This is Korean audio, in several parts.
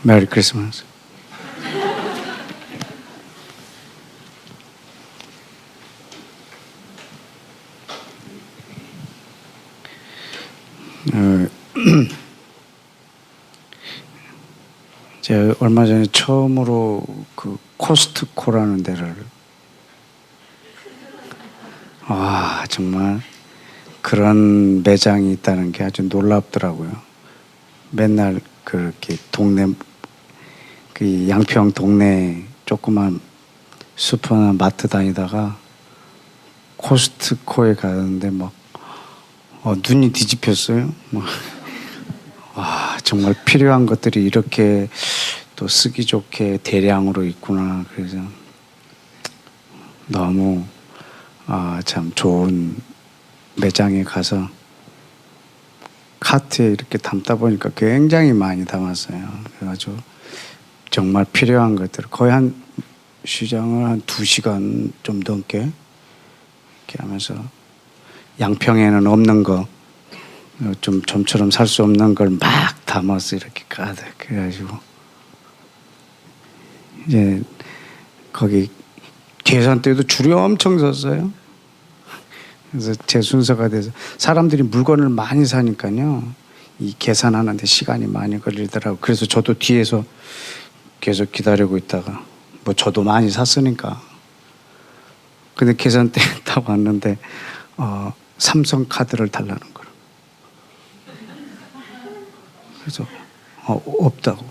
메리 크리스마스. 제가 얼마 전에 처음으로 그 코스트코라는 데를 정말 그런 매장이 있다는 게 아주 놀랍더라고요. 맨날 그렇게 동네 그 양평 동네 조그만 슈퍼나 마트 다니다가 코스트코에 가는데 막 눈이 뒤집혔어요. 정말 필요한 것들이 이렇게 또 쓰기 좋게 대량으로 있구나. 그래서 너무 참 좋은 매장에 가서 카트에 이렇게 담다 보니까 굉장히 많이 담았어요. 그래가지고 정말 필요한 것들 거의 한 시장을 한 2시간 좀 넘게 이렇게 하면서 양평에는 없는 거 좀 좀처럼 살 수 없는 걸 막 담아서 이렇게 가득 그래가지고 이제 거기 계산대도 줄이 엄청 섰어요. 그래서 제 순서가 돼서 사람들이 물건을 많이 사니까요 이 계산하는데 시간이 많이 걸리더라고. 그래서 저도 뒤에서 계속 기다리고 있다가 뭐 저도 많이 샀으니까 근데 계산대 딱 왔는데 삼성 카드를 달라는 거예요. 그래서 없다고.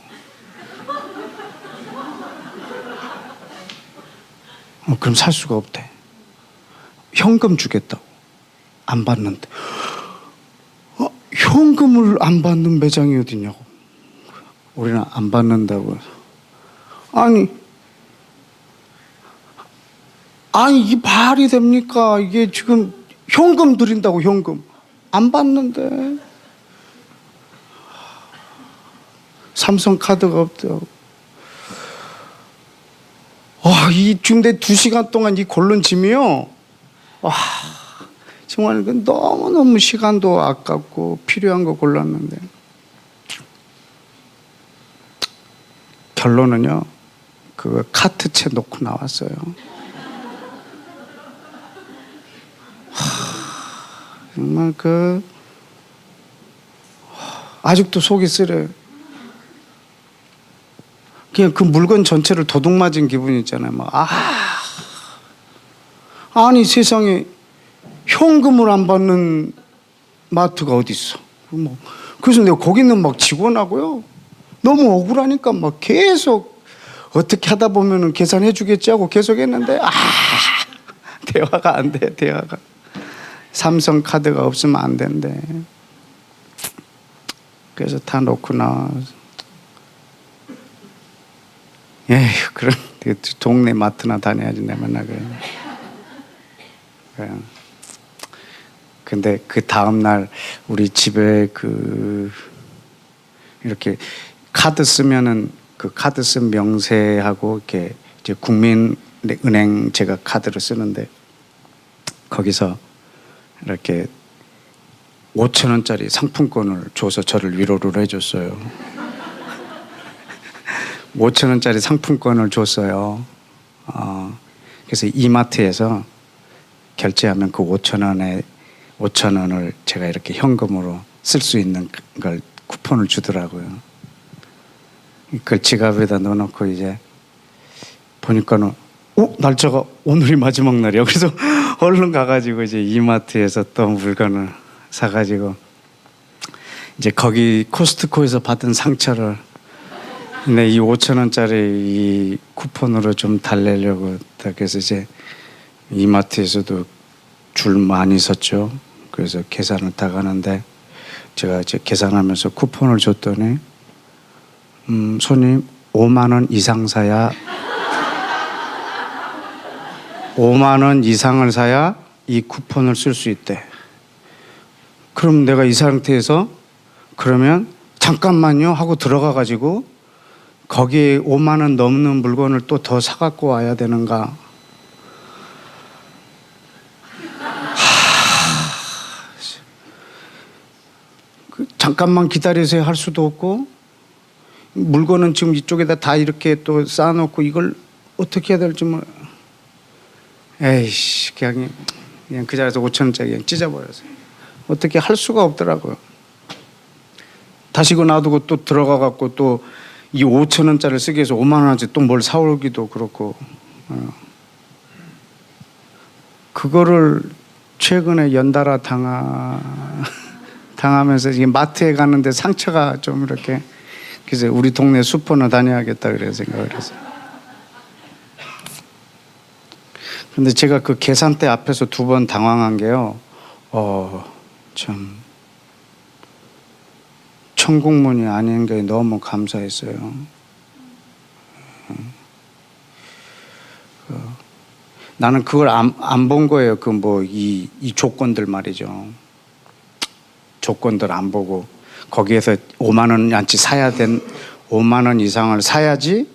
그럼 살 수가 없대. 현금 주겠다고. 안 받는데. 현금을 안 받는 매장이 어디냐고. 우리는 안 받는다고 해서. 아니 이게 말이 됩니까? 이게 지금 현금 드린다고. 현금 안 받는데 삼성 카드가 없다고. 이 지금 내 2시간 동안 이 고른 짐이요. 정말 너무너무 시간도 아깝고 필요한 거 골랐는데 결론은요 그 카트채 놓고 나왔어요. 정말 아직도 속이 쓰려요. 그냥 그 물건 전체를 도둑 맞은 기분이 있잖아요. 아니 세상에 현금을 안 받는 마트가 어디 있어? 그래서 내가 거기 있는 막 직원하고요 너무 억울하니까 막 계속 어떻게 하다 보면은 계산해 주겠지 하고 계속 했는데 대화가 안 돼. 대화가 삼성 카드가 없으면 안 된대. 그래서 다 놓고 나와서 그런 동네 마트나 다녀야지. 내 맨날 그래. 근데 그 다음 날 우리 집에 이렇게 카드 쓰면은 그 카드 쓴 명세하고 이렇게 이제 국민은행 제가 카드를 쓰는데 거기서 이렇게 5,000원짜리 상품권을 줘서 저를 위로를 해줬어요. 5,000원짜리 상품권을 줬어요. 그래서 이마트에서 결제하면 그 5,000원을 제가 이렇게 현금으로 쓸 수 있는 걸 쿠폰을 주더라고요. 그걸 지갑에다 넣어놓고 이제 보니까는 날짜가 오늘이 마지막 날이야. 그래서 얼른 가가지고 이제 이마트에서 또 물건을 사가지고 이제 거기 코스트코에서 받은 상처를 이 5,000원짜리 이 쿠폰으로 좀 달래려고 그래서 이제 이마트에서도 줄 많이 섰죠. 그래서 계산을 다 가는데 제가 이제 계산하면서 쿠폰을 줬더니 손님 5만 원 이상 사야 5만 원 이상을 사야 이 쿠폰을 쓸 수 있대. 그럼 내가 이 상태에서 그러면 잠깐만요 하고 들어가 가지고 거기에 5만 원 넘는 물건을 또 더 사갖고 와야 되는가? 잠깐만 기다리세요 할 수도 없고 물건은 지금 이쪽에다 다 이렇게 또 쌓아놓고 이걸 어떻게 해야 될지 뭐 에이씨 그냥 그 자리에서 5천 원짜리 그냥 찢어버렸어요. 어떻게 할 수가 없더라고요. 다시 이거 놔두고 또 들어가 갖고 또 이 5천 원짜리를 쓰기 위해서 5만 원어치 또 뭘 사오기도 그렇고 그거를 최근에 연달아 당하면서 이게 마트에 가는데 상처가 좀 이렇게 그래서 우리 동네 슈퍼나 다녀야겠다 그래 생각을 해서. 근데 제가 그 계산대 앞에서 2번 당황한 게요. 참 천국문이 아닌 게 너무 감사했어요. 나는 그걸 안 본 거예요. 그 뭐 이 조건들 말이죠. 조건들 안 보고 거기에서 5만 원어치 사야 된 5만 원 이상을 사야지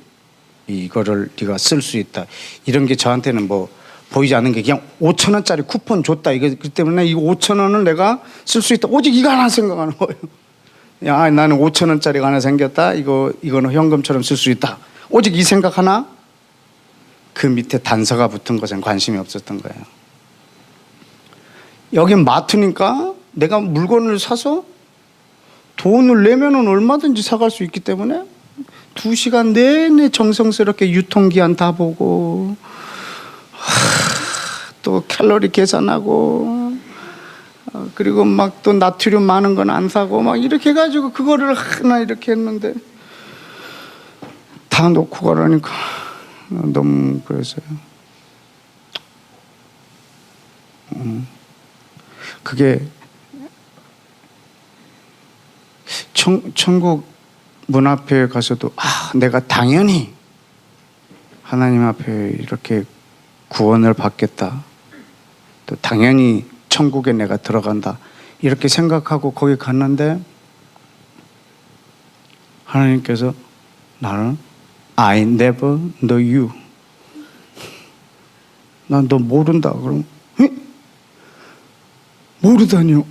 이거를 네가 쓸 수 있다. 이런 게 저한테는 뭐 보이지 않는 게 그냥 5천 원짜리 쿠폰 줬다. 이거 그 때문에 이 5천 원을 내가 쓸 수 있다. 오직 이거 하나 생각하는 거예요. 야, 나는 5천 원짜리가 하나 생겼다. 이거는 현금처럼 쓸 수 있다. 오직 이 생각 하나. 그 밑에 단서가 붙은 것엔 관심이 없었던 거예요. 여긴 마트니까 내가 물건을 사서 돈을 내면은 얼마든지 사갈 수 있기 때문에 2시간 내내 정성스럽게 유통기한 다 보고 또 칼로리 계산하고 그리고 막 또 나트륨 많은 건 안 사고 막 이렇게 해가지고 그거를 하나 이렇게 했는데 다 놓고 가라니까 너무 그랬어요. 그게 천국 문 앞에 가서도 내가 당연히 하나님 앞에 이렇게 구원을 받겠다. 또 당연히 천국에 내가 들어간다. 이렇게 생각하고 거기 갔는데 하나님께서 나는 I never know you. 난 너 모른다. 그럼 모르다니요.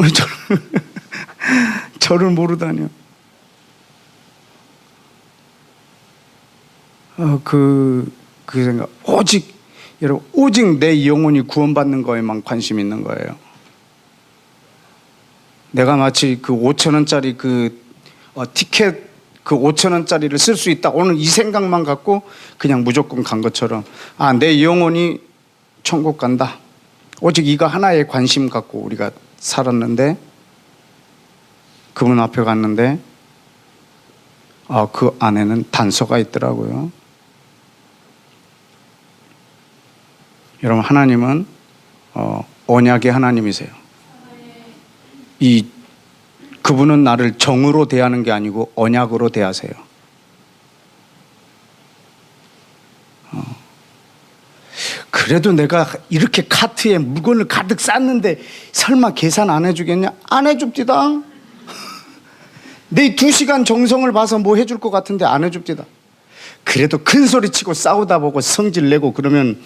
저를 모르다니요. 그 생각. 여러분, 오직 내 영혼이 구원받는 거에만 관심 있는 거예요. 내가 마치 그 5천 원짜리 티켓 그 5천 원짜리를 쓸 수 있다. 오늘 이 생각만 갖고 그냥 무조건 간 것처럼 내 영혼이 천국 간다. 오직 이거 하나에 관심 갖고 우리가 살았는데 그분 앞에 갔는데 그 안에는 단서가 있더라고요. 여러분 하나님은 언약의 하나님이세요. 그분은 나를 정으로 대하는 게 아니고 언약으로 대하세요. 그래도 내가 이렇게 카트에 물건을 가득 쌌는데 설마 계산 안 해주겠냐? 안 해줍디다. 내 2시간 정성을 봐서 뭐 해줄 것 같은데 안 해줍디다. 그래도 큰 소리 치고 싸우다 보고 성질 내고 그러면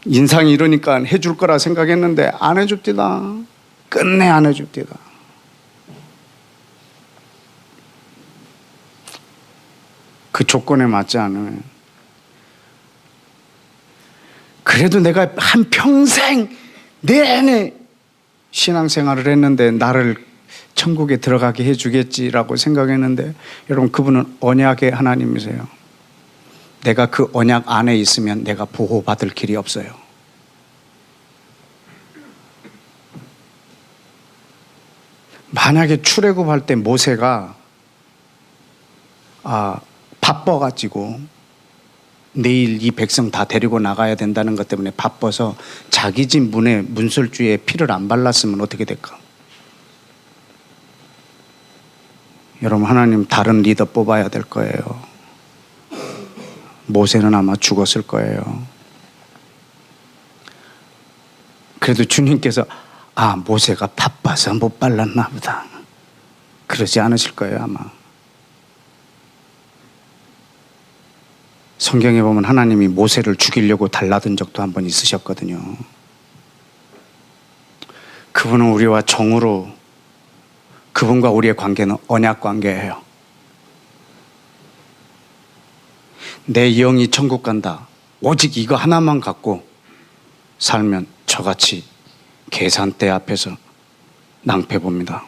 인상이 이러니까 해줄 거라 생각했는데 안 해줍디다. 끝내 안 해줍디다. 그 조건에 맞지 않으면 그래도 내가 한평생 내내 신앙생활을 했는데 나를 천국에 들어가게 해주겠지라고 생각했는데 여러분 그분은 언약의 하나님이세요. 내가 그 언약 안에 있으면 내가 보호받을 길이 없어요. 만약에 출애굽할 때 모세가 바빠가지고 내일 이 백성 다 데리고 나가야 된다는 것 때문에 바빠서 자기 집 문에 문설주에 피를 안 발랐으면 어떻게 될까? 여러분 하나님 다른 리더 뽑아야 될 거예요. 모세는 아마 죽었을 거예요. 그래도 주님께서 모세가 바빠서 못 발랐나 보다. 그러지 않으실 거예요 아마. 성경에 보면 하나님이 모세를 죽이려고 달라든 적도 한 번 있으셨거든요. 그분은 우리와 정으로 그분과 우리의 관계는 언약 관계예요. 내 영이 천국 간다. 오직 이거 하나만 갖고 살면 저같이 계산대 앞에서 낭패 봅니다.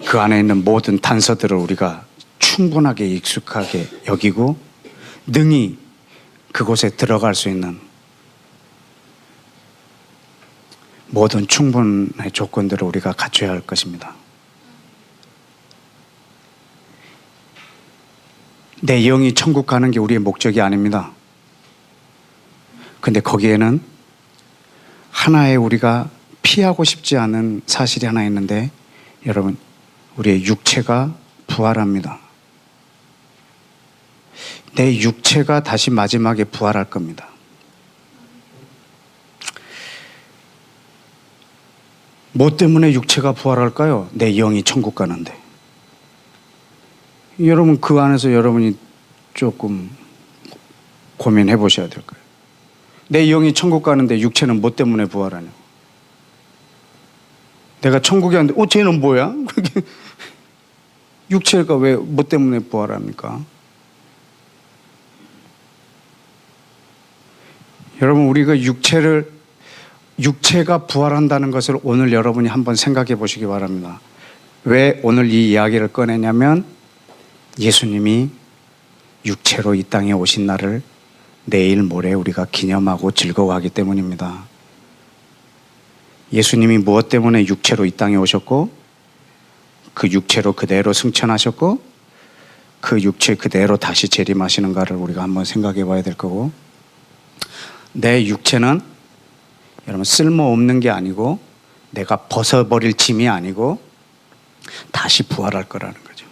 그 안에 있는 모든 단서들을 우리가 충분하게 익숙하게 여기고 능히 그곳에 들어갈 수 있는 모든 충분의 조건들을 우리가 갖춰야 할 것입니다. 내 영이 천국 가는 게 우리의 목적이 아닙니다. 근데 거기에는 하나의 우리가 피하고 싶지 않은 사실이 하나 있는데, 여러분, 우리의 육체가 부활합니다. 내 육체가 다시 마지막에 부활할 겁니다. 뭐 때문에 육체가 부활할까요? 내 영이 천국 가는데. 여러분, 그 안에서 여러분이 조금 고민해 보셔야 될 거예요. 내 영이 천국 가는데 육체는 뭐 때문에 부활하냐? 내가 천국에 왔는데 쟤는 뭐야? 육체가 왜 뭐 때문에 부활합니까? 여러분, 우리가 육체가 부활한다는 것을 오늘 여러분이 한번 생각해 보시기 바랍니다. 왜 오늘 이 이야기를 꺼내냐면, 예수님이 육체로 이 땅에 오신 날을 내일 모레 우리가 기념하고 즐거워하기 때문입니다. 예수님이 무엇 때문에 육체로 이 땅에 오셨고, 그 육체로 그대로 승천하셨고, 그 육체 그대로 다시 재림하시는가를 우리가 한번 생각해 봐야 될 거고, 내 육체는 여러분 쓸모없는 게 아니고 내가 벗어버릴 짐이 아니고 다시 부활할 거라는 거죠.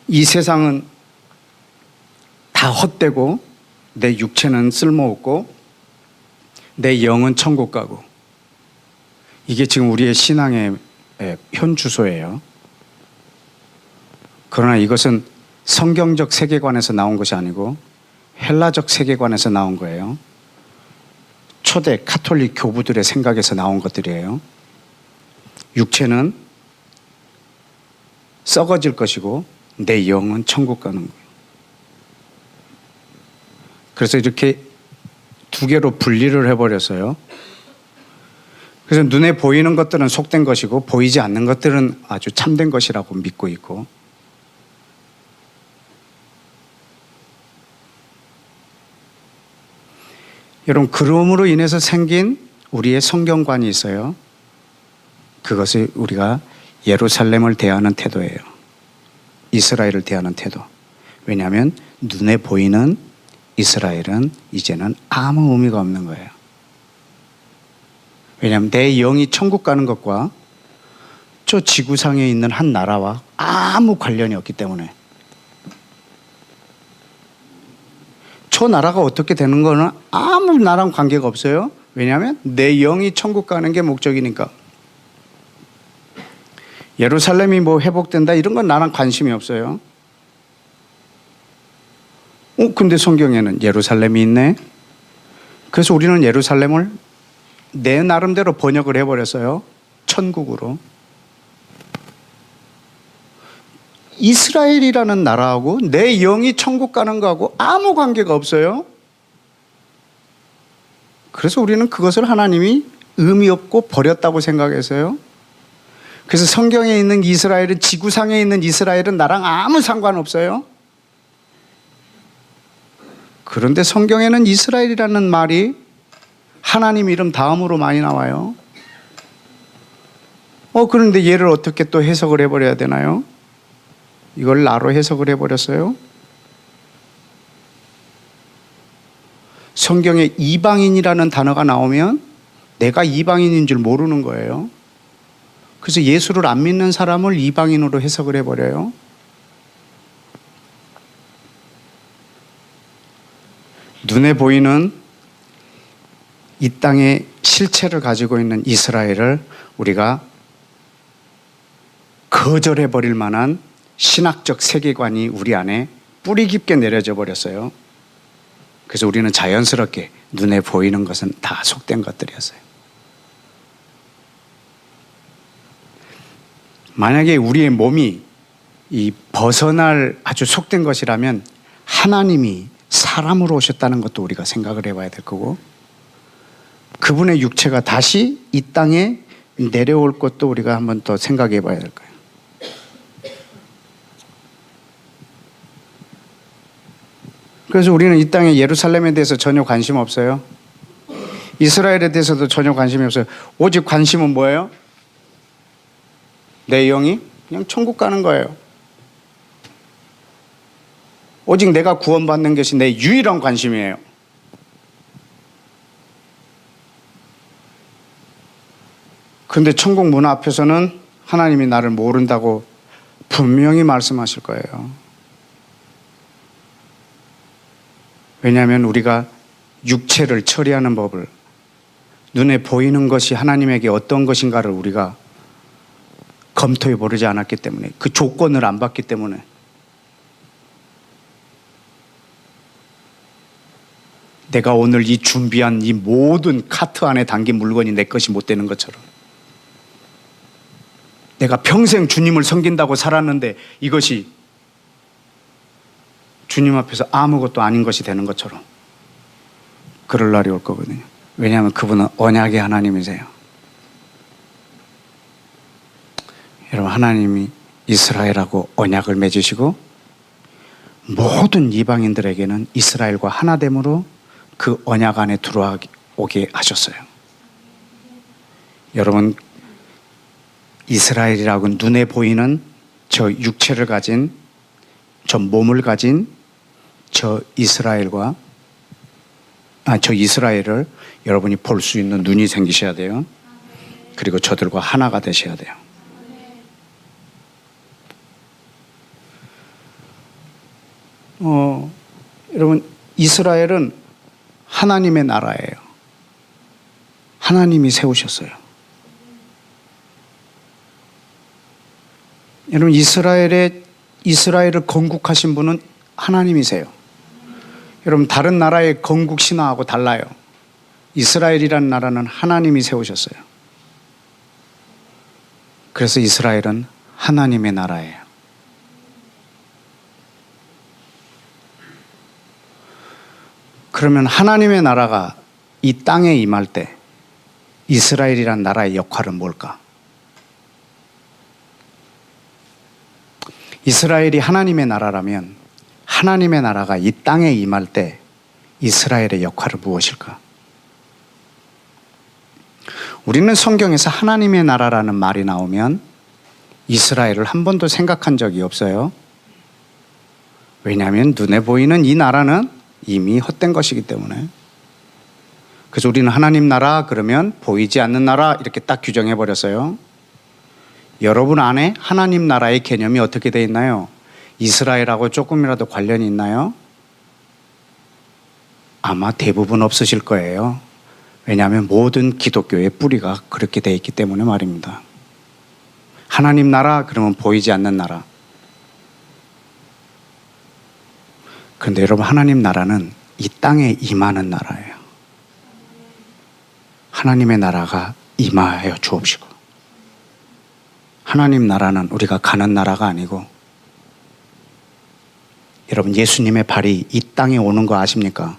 이 세상은 다 헛되고 내 육체는 쓸모없고 내 영은 천국 가고, 이게 지금 우리의 신앙의 현주소예요. 그러나 이것은 성경적 세계관에서 나온 것이 아니고 헬라적 세계관에서 나온 거예요. 초대 카톨릭 교부들의 생각에서 나온 것들이에요. 육체는 썩어질 것이고 내 영은 천국 가는 거예요. 그래서 이렇게 두 개로 분리를 해버렸어요. 그래서 눈에 보이는 것들은 속된 것이고 보이지 않는 것들은 아주 참된 것이라고 믿고 있고, 여러분, 그럼으로 인해서 생긴 우리의 성경관이 있어요. 그것이 우리가 예루살렘을 대하는 태도예요. 이스라엘을 대하는 태도. 왜냐하면 눈에 보이는 이스라엘은 이제는 아무 의미가 없는 거예요. 왜냐하면 내 영이 천국 가는 것과 저 지구상에 있는 한 나라와 아무 관련이 없기 때문에, 저 나라가 어떻게 되는 거는 아무 나랑 관계가 없어요. 왜냐하면 내 영이 천국 가는 게 목적이니까. 예루살렘이 뭐 회복된다 이런 건 나랑 관심이 없어요. 근데 성경에는 예루살렘이 있네. 그래서 우리는 예루살렘을 내 나름대로 번역을 해버렸어요. 천국으로. 이스라엘이라는 나라하고 내 영이 천국 가는 거하고 아무 관계가 없어요. 그래서 우리는 그것을 하나님이 의미 없고 버렸다고 생각했어요. 그래서 성경에 있는 이스라엘은, 지구상에 있는 이스라엘은 나랑 아무 상관없어요. 그런데 성경에는 이스라엘이라는 말이 하나님 이름 다음으로 많이 나와요. 그런데 얘를 어떻게 또 해석을 해버려야 되나요? 이걸 나로 해석을 해버렸어요. 성경에 이방인이라는 단어가 나오면 내가 이방인인 줄 모르는 거예요. 그래서 예수를 안 믿는 사람을 이방인으로 해석을 해버려요. 눈에 보이는 이 땅의 실체를 가지고 있는 이스라엘을 우리가 거절해버릴 만한 신학적 세계관이 우리 안에 뿌리 깊게 내려져 버렸어요. 그래서 우리는 자연스럽게 눈에 보이는 것은 다 속된 것들이었어요. 만약에 우리의 몸이 이 벗어날 아주 속된 것이라면 하나님이 사람으로 오셨다는 것도 우리가 생각을 해봐야 될 거고, 그분의 육체가 다시 이 땅에 내려올 것도 우리가 한번 더 생각해 봐야 될 거예요. 그래서 우리는 이 땅에 예루살렘에 대해서 전혀 관심 없어요. 이스라엘에 대해서도 전혀 관심이 없어요. 오직 관심은 뭐예요? 내 영이 그냥 천국 가는 거예요. 오직 내가 구원받는 것이 내 유일한 관심이에요. 그런데 천국 문 앞에서는 하나님이 나를 모른다고 분명히 말씀하실 거예요. 왜냐하면 우리가 육체를 처리하는 법을, 눈에 보이는 것이 하나님에게 어떤 것인가를 우리가 검토해 보지 않았기 때문에, 그 조건을 안 받기 때문에. 내가 오늘 이 준비한 이 모든 카트 안에 담긴 물건이 내 것이 못 되는 것처럼, 내가 평생 주님을 섬긴다고 살았는데 이것이 주님 앞에서 아무것도 아닌 것이 되는 것처럼 그럴 날이 올 거거든요. 왜냐하면 그분은 언약의 하나님이세요. 여러분, 하나님이 이스라엘하고 언약을 맺으시고 모든 이방인들에게는 이스라엘과 하나됨으로 그 언약 안에 들어오게 하셨어요. 여러분, 이스라엘이라고 눈에 보이는 저 육체를 가진, 저 몸을 가진 저 이스라엘을 여러분이 볼 수 있는 눈이 생기셔야 돼요. 그리고 저들과 하나가 되셔야 돼요. 여러분, 이스라엘은 하나님의 나라예요. 하나님이 세우셨어요. 여러분, 이스라엘을 건국하신 분은 하나님이세요. 여러분, 다른 나라의 건국 신화하고 달라요. 이스라엘이라는 나라는 하나님이 세우셨어요. 그래서 이스라엘은 하나님의 나라예요. 그러면 하나님의 나라가 이 땅에 임할 때 이스라엘이라는 나라의 역할은 뭘까? 이스라엘이 하나님의 나라라면 하나님의 나라가 이 땅에 임할 때 이스라엘의 역할은 무엇일까? 우리는 성경에서 하나님의 나라라는 말이 나오면 이스라엘을 한 번도 생각한 적이 없어요. 왜냐하면 눈에 보이는 이 나라는 이미 헛된 것이기 때문에. 그래서 우리는 하나님 나라 그러면 보이지 않는 나라 이렇게 딱 규정해 버렸어요. 여러분 안에 하나님 나라의 개념이 어떻게 되어 있나요? 이스라엘하고 조금이라도 관련이 있나요? 아마 대부분 없으실 거예요. 왜냐하면 모든 기독교의 뿌리가 그렇게 되어 있기 때문에 말입니다. 하나님 나라 그러면 보이지 않는 나라. 그런데 여러분, 하나님 나라는 이 땅에 임하는 나라예요. 하나님의 나라가 임하여 주옵시고, 하나님 나라는 우리가 가는 나라가 아니고, 여러분, 예수님의 발이 이 땅에 오는 거 아십니까?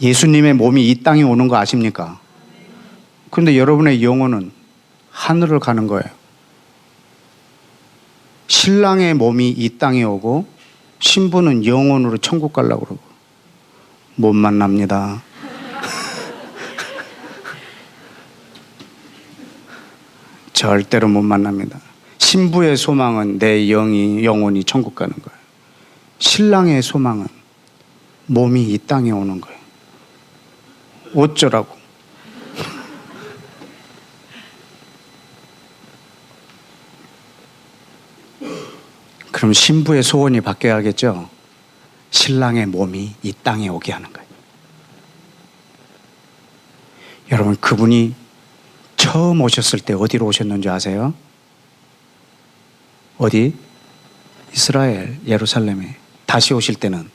예수님의 몸이 이 땅에 오는 거 아십니까? 그런데 여러분의 영혼은 하늘을 가는 거예요. 신랑의 몸이 이 땅에 오고 신부는 영혼으로 천국 가려고 그러고 못 만납니다. 절대로 못 만납니다. 신부의 소망은 내 영혼이 천국 가는 거예요. 신랑의 소망은 몸이 이 땅에 오는 거예요. 어쩌라고. 그럼 신부의 소원이 바뀌어야겠죠. 신랑의 몸이 이 땅에 오게 하는 거예요. 여러분, 그분이 처음 오셨을 때 어디로 오셨는지 아세요? 어디? 이스라엘, 예루살렘에. 다시 오실 때는.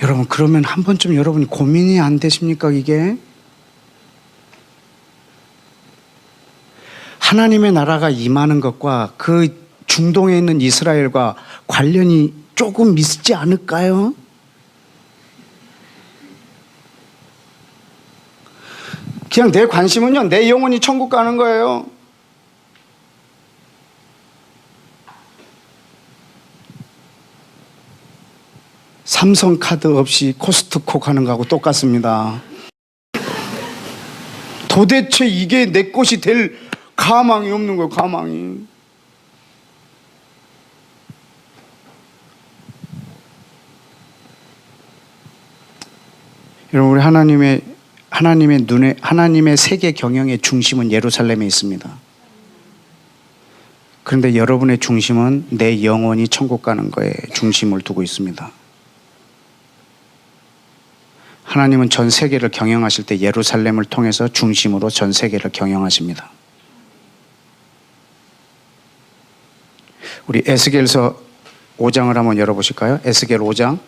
여러분, 그러면 한 번쯤 여러분이 고민이 안 되십니까, 이게? 하나님의 나라가 임하는 것과 그 중동에 있는 이스라엘과 관련이 조금 있지 않을까요? 그냥 내 관심은요, 내 영혼이 천국 가는 거예요. 삼성 카드 없이 코스트코 가는 거하고 똑같습니다. 도대체 이게 내 것이 될 가망이 없는 거예요, 가망이. 여러분, 우리 하나님의 눈에, 하나님의 세계 경영의 중심은 예루살렘에 있습니다. 그런데 여러분의 중심은 내 영혼이 천국 가는 거에 중심을 두고 있습니다. 하나님은 전 세계를 경영하실 때 예루살렘을 통해서 중심으로 전 세계를 경영하십니다. 우리 에스겔서 5장을 한번 열어보실까요? 에스겔 5장.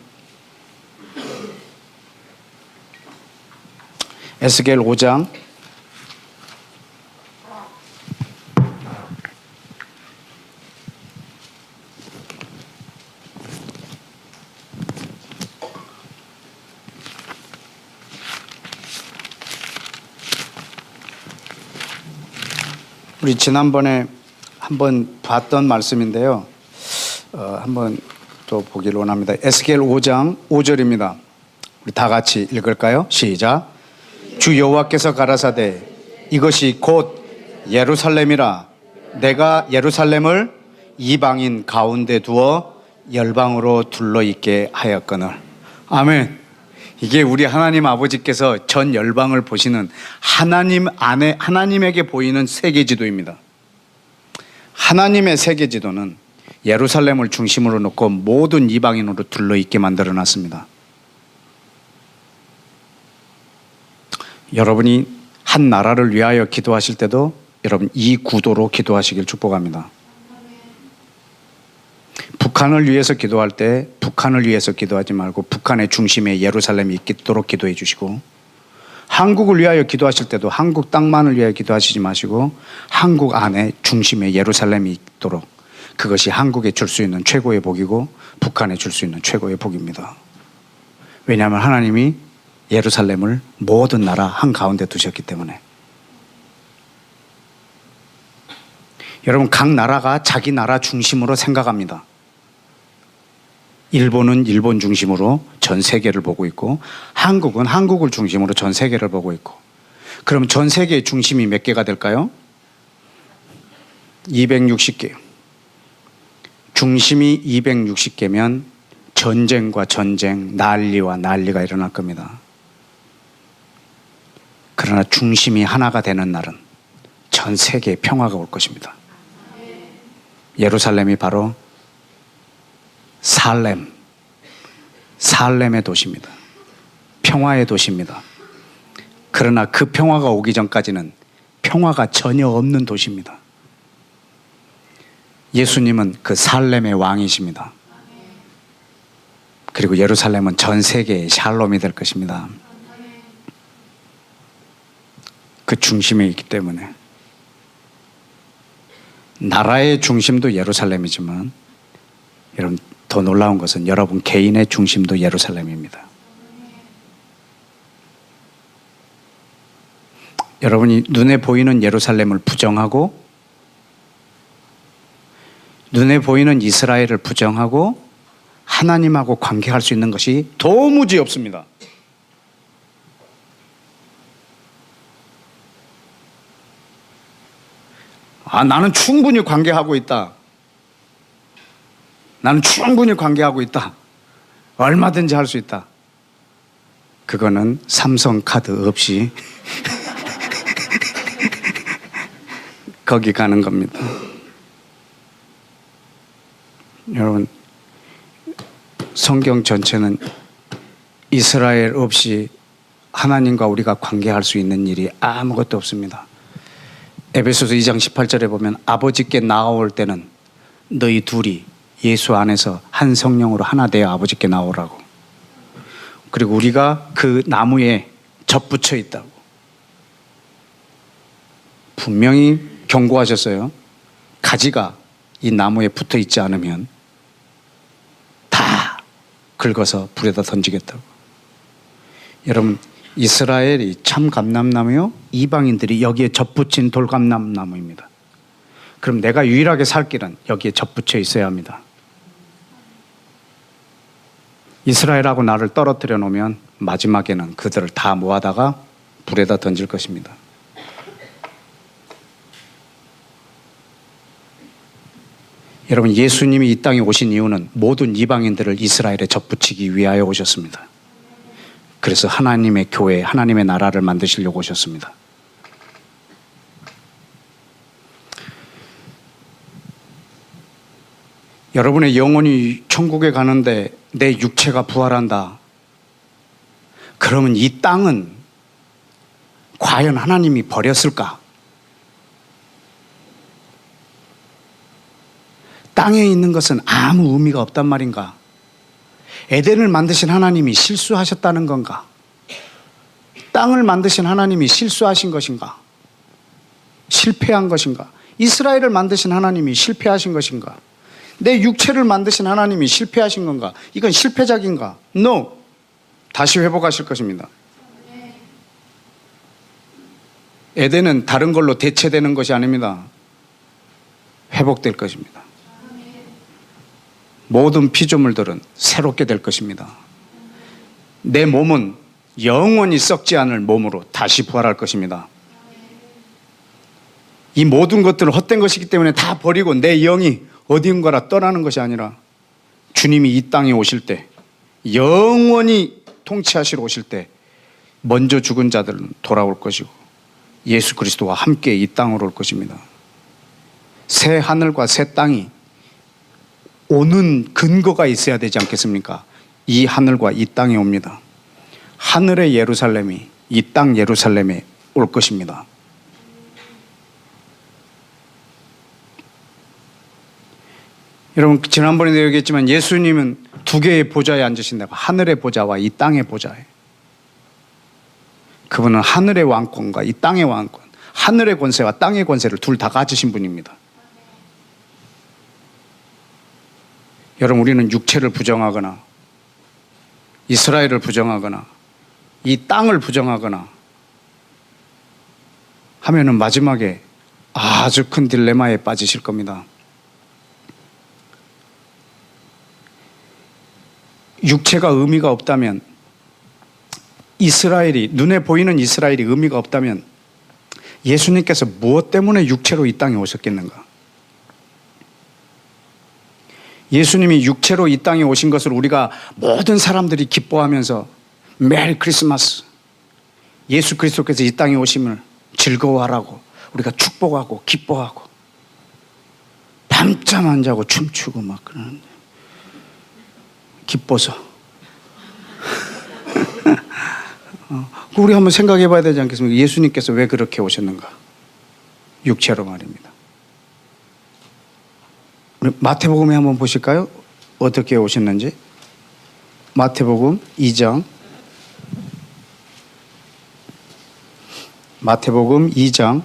에스겔 5장. 우리 지난번에 한번 봤던 말씀인데요. 한번 또 보기를 원합니다. 에스겔 5장 5절입니다. 우리 다 같이 읽을까요? 시작. 주 여호와께서 가라사대 이것이 곧 예루살렘이라. 내가 예루살렘을 이방인 가운데 두어 열방으로 둘러있게 하였거늘. 아멘. 이게 우리 하나님 아버지께서 전 열방을 보시는 하나님 안에, 하나님에게 보이는 세계지도입니다. 하나님의 세계지도는 예루살렘을 중심으로 놓고 모든 이방인으로 둘러있게 만들어 놨습니다. 여러분이 한 나라를 위하여 기도하실 때도 여러분 이 구도로 기도하시길 축복합니다. 북한을 위해서 기도할 때 북한을 위해서 기도하지 말고 북한의 중심에 예루살렘이 있도록 기도해 주시고, 한국을 위하여 기도하실 때도 한국 땅만을 위하여 기도하시지 마시고 한국 안에 중심에 예루살렘이 있도록, 그것이 한국에 줄 수 있는 최고의 복이고 북한에 줄 수 있는 최고의 복입니다. 왜냐하면 하나님이 예루살렘을 모든 나라 한가운데 두셨기 때문에. 여러분, 각 나라가 자기 나라 중심으로 생각합니다. 일본은 일본 중심으로 전 세계를 보고 있고, 한국은 한국을 중심으로 전 세계를 보고 있고. 그럼 전 세계의 중심이 몇 개가 될까요? 260개. 중심이 260개면 전쟁과 전쟁, 난리와 난리가 일어날 겁니다. 그러나 중심이 하나가 되는 날은 전 세계에 평화가 올 것입니다. 예루살렘이 바로 살렘의 도시입니다. 평화의 도시입니다. 그러나 그 평화가 오기 전까지는 평화가 전혀 없는 도시입니다. 예수님은 그 살렘의 왕이십니다. 그리고 예루살렘은 전 세계의 샬롬이 될 것입니다. 그 중심에 있기 때문에. 나라의 중심도 예루살렘이지만 여러분, 더 놀라운 것은 여러분 개인의 중심도 예루살렘입니다. 여러분이 눈에 보이는 예루살렘을 부정하고, 눈에 보이는 이스라엘을 부정하고 하나님하고 관계할 수 있는 것이 도무지 없습니다. 나는 충분히 관계하고 있다. 나는 충분히 관계하고 있다. 얼마든지 할 수 있다. 그거는 삼성 카드 없이 거기 가는 겁니다. 여러분, 성경 전체는 이스라엘 없이 하나님과 우리가 관계할 수 있는 일이 아무것도 없습니다. 에베소서 2장 18절에 보면 아버지께 나아올 때는 너희 둘이 예수 안에서 한 성령으로 하나 되어 아버지께 나오라고. 그리고 우리가 그 나무에 접붙여 있다고. 분명히 경고하셨어요. 가지가 이 나무에 붙어 있지 않으면 다 긁어서 불에다 던지겠다고. 여러분, 이스라엘이 참 감람나무요, 이방인들이 여기에 접붙인 돌감람나무입니다. 그럼 내가 유일하게 살 길은 여기에 접붙여 있어야 합니다. 이스라엘하고 나를 떨어뜨려 놓으면 마지막에는 그들을 다 모아다가 불에다 던질 것입니다. 여러분, 예수님이 이 땅에 오신 이유는 모든 이방인들을 이스라엘에 접붙이기 위하여 오셨습니다. 그래서 하나님의 교회, 하나님의 나라를 만드시려고 오셨습니다. 여러분의 영혼이 천국에 가는데 내 육체가 부활한다. 그러면 이 땅은 과연 하나님이 버렸을까? 땅에 있는 것은 아무 의미가 없단 말인가? 에덴을 만드신 하나님이 실수하셨다는 건가? 땅을 만드신 하나님이 실수하신 것인가? 실패한 것인가? 이스라엘을 만드신 하나님이 실패하신 것인가? 내 육체를 만드신 하나님이 실패하신 건가? 이건 실패작인가? No. 다시 회복하실 것입니다. 에덴은 다른 걸로 대체되는 것이 아닙니다. 회복될 것입니다. 모든 피조물들은 새롭게 될 것입니다. 내 몸은 영원히 썩지 않을 몸으로 다시 부활할 것입니다. 이 모든 것들은 헛된 것이기 때문에 다 버리고 내 영이 어딘가라 떠나는 것이 아니라 주님이 이 땅에 오실 때, 영원히 통치하시러 오실 때 먼저 죽은 자들은 돌아올 것이고 예수 그리스도와 함께 이 땅으로 올 것입니다. 새 하늘과 새 땅이 오는 근거가 있어야 되지 않겠습니까? 이 하늘과 이 땅에 옵니다. 하늘의 예루살렘이 이 땅 예루살렘에 올 것입니다. 여러분, 지난번에도 얘기했지만 예수님은 두 개의 보좌에 앉으신다고. 하늘의 보좌와 이 땅의 보좌에. 그분은 하늘의 왕권과 이 땅의 왕권, 하늘의 권세와 땅의 권세를 둘 다 가지신 분입니다. 여러분, 우리는 육체를 부정하거나 이스라엘을 부정하거나 이 땅을 부정하거나 하면은 마지막에 아주 큰 딜레마에 빠지실 겁니다. 육체가 의미가 없다면, 이스라엘이, 눈에 보이는 이스라엘이 의미가 없다면 예수님께서 무엇 때문에 육체로 이 땅에 오셨겠는가? 예수님이 육체로 이 땅에 오신 것을 우리가 모든 사람들이 기뻐하면서 메리 크리스마스, 예수 그리스도께서 이 땅에 오심을 즐거워하라고 우리가 축복하고 기뻐하고 밤잠 안 자고 춤추고 막 그러는데 기뻐서 우리 한번 생각해 봐야 되지 않겠습니까? 예수님께서 왜 그렇게 오셨는가? 육체로 말입니다. 우리 마태복음에 한번 보실까요? 어떻게 오셨는지. 마태복음 2장. 마태복음 2장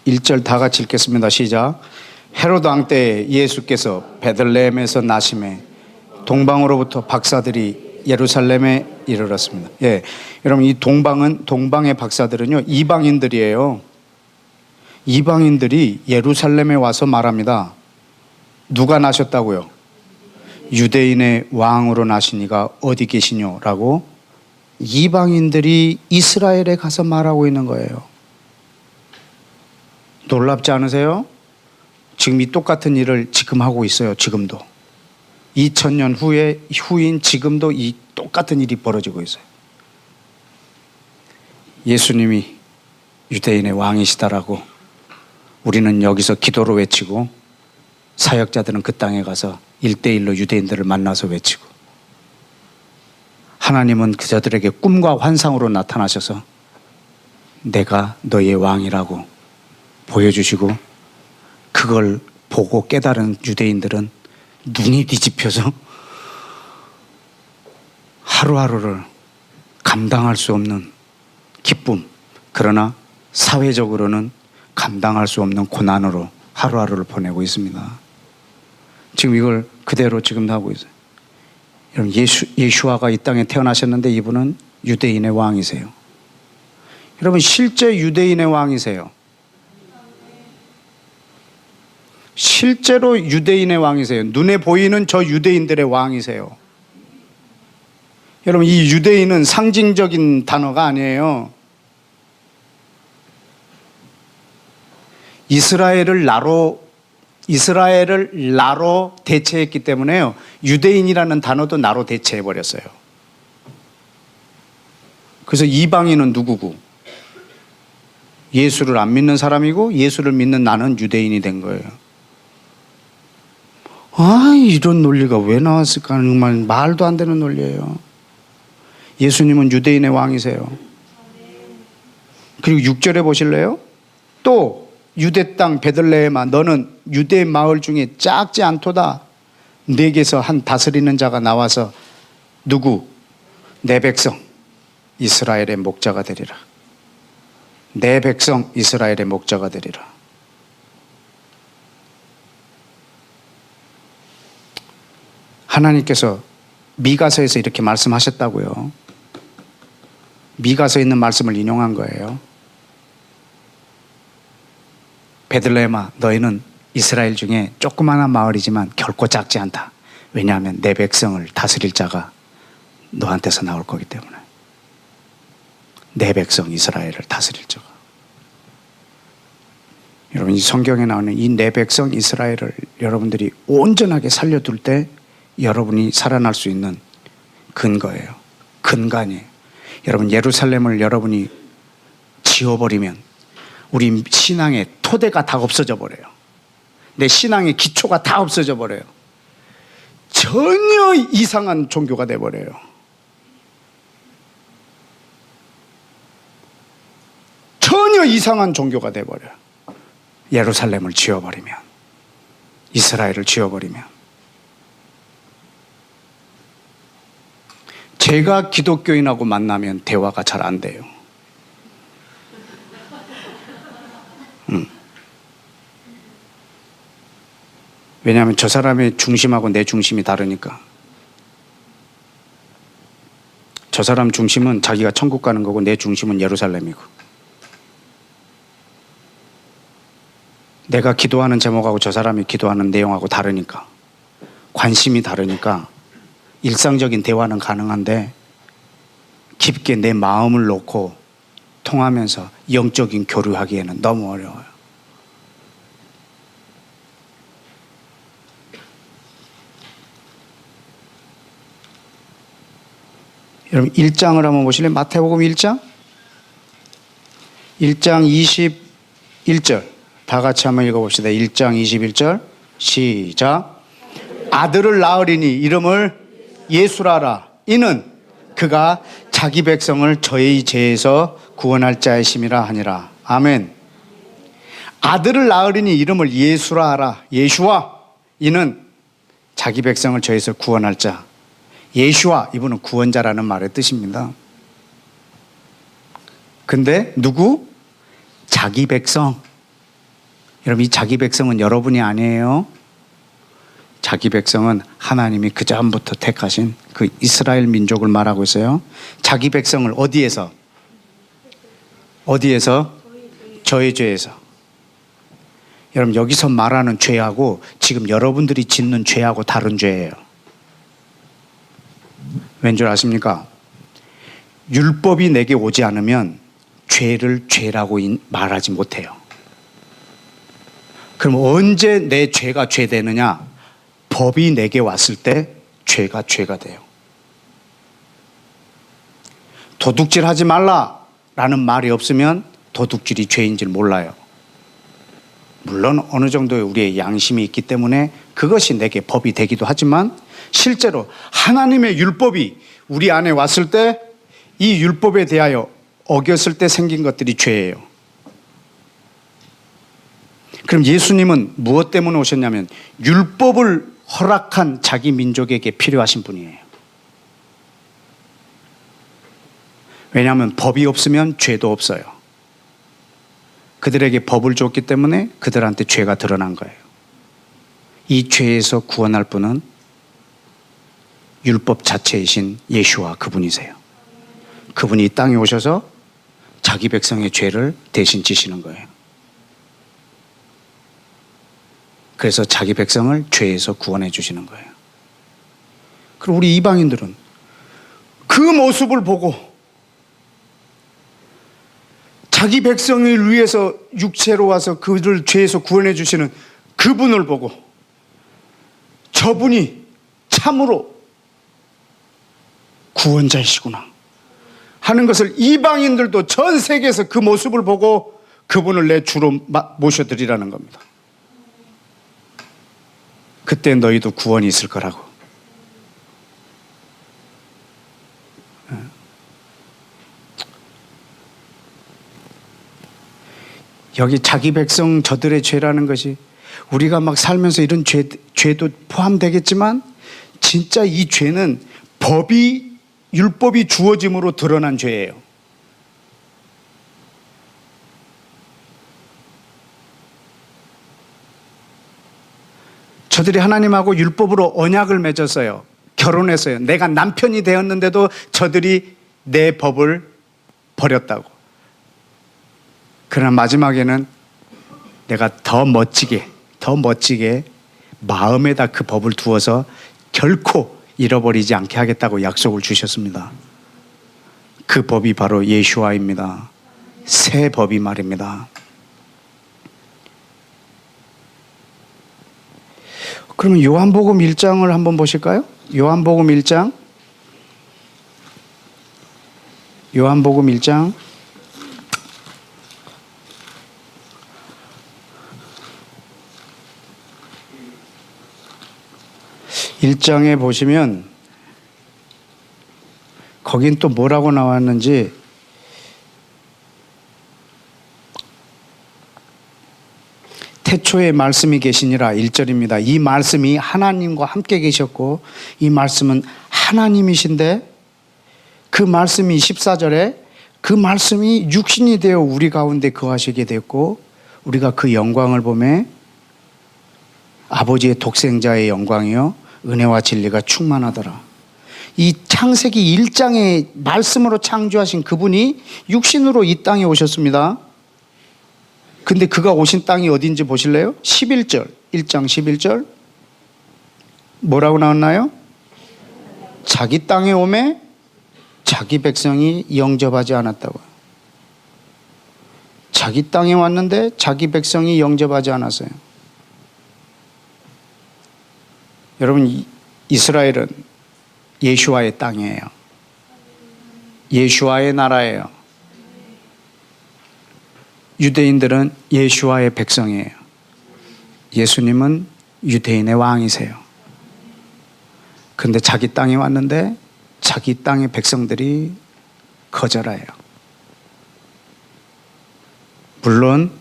1절 다 같이 읽겠습니다. 시작. 헤로드 왕 때 예수께서 베들레헴에서 나심에 동방으로부터 박사들이 예루살렘에 이르렀습니다. 예, 여러분, 이 동방의 박사들은요, 이방인들이에요. 이방인들이 예루살렘에 와서 말합니다. 누가 나셨다고요? 유대인의 왕으로 나신 이가 어디 계시뇨라고 이방인들이 이스라엘에 가서 말하고 있는 거예요. 놀랍지 않으세요? 지금 이 똑같은 일을 지금 하고 있어요. 지금도 2000년 후인 지금도 이 똑같은 일이 벌어지고 있어요. 예수님이 유대인의 왕이시다라고 우리는 여기서 기도로 외치고, 사역자들은 그 땅에 가서 1대1로 유대인들을 만나서 외치고, 하나님은 그자들에게 꿈과 환상으로 나타나셔서 내가 너의 왕이라고 보여주시고, 그걸 보고 깨달은 유대인들은 눈이 뒤집혀서 하루하루를 감당할 수 없는 기쁨, 그러나 사회적으로는 감당할 수 없는 고난으로 하루하루를 보내고 있습니다. 지금 이걸 그대로 지금도 하고 있어요. 여러분, 예수아가 이 땅에 태어나셨는데 이분은 유대인의 왕이세요. 여러분, 실제 유대인의 왕이세요. 실제로 유대인의 왕이세요. 눈에 보이는 저 유대인들의 왕이세요. 여러분, 이 유대인은 상징적인 단어가 아니에요. 이스라엘을 나로 대체했기 때문에요. 유대인이라는 단어도 나로 대체해 버렸어요. 그래서 이방인은 누구고? 예수를 안 믿는 사람이고 예수를 믿는 나는 유대인이 된 거예요. 아, 이런 논리가 왜 나왔을까? 정말 말도 안 되는 논리예요. 예수님은 유대인의 왕이세요. 그리고 6절에 보실래요? 또 유대 땅 베들레헴아, 너는 유대 마을 중에 작지 않도다. 네게서 한 다스리는 자가 나와서 누구? 내 백성 이스라엘의 목자가 되리라. 내 백성 이스라엘의 목자가 되리라. 하나님께서 미가서에서 이렇게 말씀하셨다고요. 미가서에 있는 말씀을 인용한 거예요. 베들레헴아, 너희는 이스라엘 중에 조그마한 마을이지만 결코 작지 않다. 왜냐하면 내 백성을 다스릴 자가 너한테서 나올 거기 때문에. 내 백성 이스라엘을 다스릴 자가. 여러분, 이 성경에 나오는 이 내 백성 이스라엘을 여러분들이 온전하게 살려둘 때 여러분이 살아날 수 있는 근거예요. 근간이에요. 여러분, 예루살렘을 여러분이 지워버리면 우리 신앙의 토대가 다 없어져 버려요. 내 신앙의 기초가 다 없어져 버려요. 전혀 이상한 종교가 돼 버려요. 전혀 이상한 종교가 돼 버려요. 예루살렘을 지워버리면, 이스라엘을 지워버리면. 제가 기독교인하고 만나면 대화가 잘 안 돼요. 왜냐하면 저 사람의 중심하고 내 중심이 다르니까. 저 사람 중심은 자기가 천국 가는 거고 내 중심은 예루살렘이고. 내가 기도하는 제목하고 저 사람이 기도하는 내용하고 다르니까. 관심이 다르니까 일상적인 대화는 가능한데 깊게 내 마음을 놓고 통하면서 영적인 교류하기에는 너무 어려워요. 여러분, 1장을 한번 보실래요? 마태복음 1장? 1장 21절. 다 같이 한번 읽어봅시다. 1장 21절. 시작. 아들을 낳으리니 이름을 예수라 하라. 이는 그가 자기 백성을 저의 죄에서 구원할 자이심이라 하니라. 아멘. 아들을 낳으리니 이름을 예수라 하라. 예수와, 이는 자기 백성을 저에서 구원할 자. 예수와, 이분은 구원자라는 말의 뜻입니다. 근데 누구? 자기 백성. 여러분, 이 자기 백성은 여러분이 아니에요. 자기 백성은 하나님이 그 전부터 택하신 그 이스라엘 민족을 말하고 있어요. 자기 백성을 어디에서? 저의 죄에서. 여러분, 여기서 말하는 죄하고 지금 여러분들이 짓는 죄하고 다른 죄예요. 왠 줄 아십니까? 율법이 내게 오지 않으면 죄를 죄라고 말하지 못해요. 그럼 언제 내 죄가 죄 되느냐? 법이 내게 왔을 때 죄가 죄가 돼요. 도둑질 하지 말라라는 말이 없으면 도둑질이 죄인 줄 몰라요. 물론 어느 정도의 우리의 양심이 있기 때문에 그것이 내게 법이 되기도 하지만 실제로 하나님의 율법이 우리 안에 왔을 때 이 율법에 대하여 어겼을 때 생긴 것들이 죄예요. 그럼 예수님은 무엇 때문에 오셨냐면 율법을 허락한 자기 민족에게 필요하신 분이에요. 왜냐하면 법이 없으면 죄도 없어요. 그들에게 법을 줬기 때문에 그들한테 죄가 드러난 거예요. 이 죄에서 구원할 분은 율법 자체이신 예수와 그분이세요. 그분이 이 땅에 오셔서 자기 백성의 죄를 대신 지시는 거예요. 그래서 자기 백성을 죄에서 구원해 주시는 거예요. 그리고 우리 이방인들은 그 모습을 보고 자기 백성을 위해서 육체로 와서 그들을 죄에서 구원해 주시는 그분을 보고 저분이 참으로 구원자이시구나 하는 것을 이방인들도 전 세계에서 그 모습을 보고 그분을 내 주로 모셔드리라는 겁니다. 그때 너희도 구원이 있을 거라고. 여기 자기 백성 저들의 죄라는 것이 우리가 막 살면서 이런 죄도 포함되겠지만 진짜 이 죄는 율법이 주어짐으로 드러난 죄예요. 저들이 하나님하고 율법으로 언약을 맺었어요. 결혼했어요. 내가 남편이 되었는데도 저들이 내 법을 버렸다고. 그러나 마지막에는 내가 더 멋지게 마음에다 그 법을 두어서 결코 잃어버리지 않게 하겠다고 약속을 주셨습니다. 그 법이 바로 예수와입니다. 새 법이 말입니다. 그러면 요한복음 1장을 한번 보실까요? 요한복음 1장 1장에 보시면 거긴 또 뭐라고 나왔는지 태초에 말씀이 계시니라 1절입니다. 이 말씀이 하나님과 함께 계셨고 이 말씀은 하나님이신데 그 말씀이 14절에 그 말씀이 육신이 되어 우리 가운데 거하시게 됐고 우리가 그 영광을 보매 아버지의 독생자의 영광이요 은혜와 진리가 충만하더라. 이 창세기 1장의 말씀으로 창조하신 그분이 육신으로 이 땅에 오셨습니다. 근데 그가 오신 땅이 어딘지 보실래요? 11절 1장 11절 뭐라고 나왔나요? 자기 땅에 오매 자기 백성이 영접하지 않았다고요. 자기 땅에 왔는데 자기 백성이 영접하지 않았어요. 여러분 이스라엘은 예수와의 땅이에요. 예수와의 나라예요. 유대인들은 예수와의 백성이에요. 예수님은 유대인의 왕이세요. 그런데 자기 땅에 왔는데 자기 땅의 백성들이 거절해요. 물론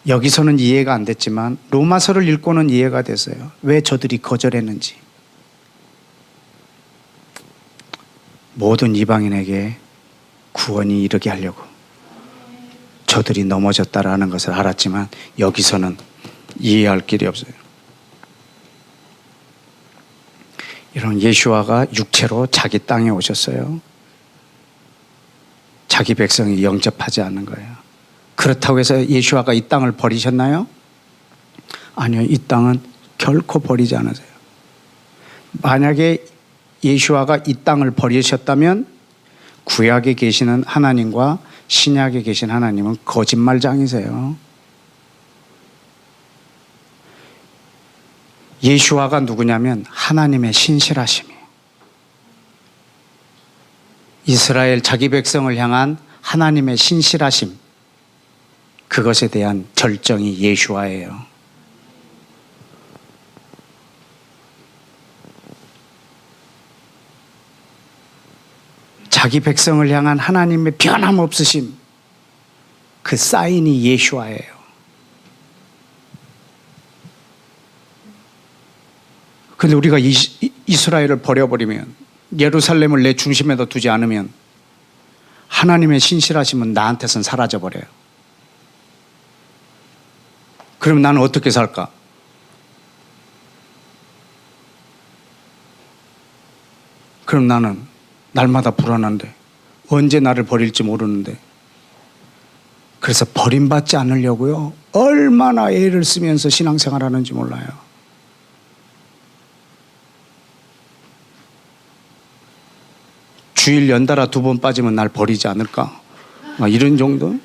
여기서는 이해가 안 됐지만 로마서를 읽고는 이해가 됐어요. 왜 저들이 거절했는지. 모든 이방인에게 구원이 이르게 하려고 저들이 넘어졌다라는 것을 알았지만 여기서는 이해할 길이 없어요. 이런 예수와가 육체로 자기 땅에 오셨어요. 자기 백성이 영접하지 않는 거예요. 그렇다고 해서 예수와가 이 땅을 버리셨나요? 아니요. 이 땅은 결코 버리지 않으세요. 만약에 예수와가 이 땅을 버리셨다면 구약에 계시는 하나님과 신약에 계신 하나님은 거짓말장이세요. 예수와가 누구냐면 하나님의 신실하심이에요. 이스라엘 자기 백성을 향한 하나님의 신실하심, 그것에 대한 절정이 예수와예요. 자기 백성을 향한 하나님의 변함없으심, 그 사인이 예수와예요. 근데 우리가 이스라엘을 버려버리면, 예루살렘을 내 중심에다 두지 않으면 하나님의 신실하심은 나한테선 사라져버려요. 그럼 나는 어떻게 살까? 그럼 나는 날마다 불안한데, 언제 나를 버릴지 모르는데, 그래서 버림받지 않으려고요, 얼마나 애를 쓰면서 신앙생활 하는지 몰라요. 주일 연달아 2번 빠지면 날 버리지 않을까? 막 이런 정도?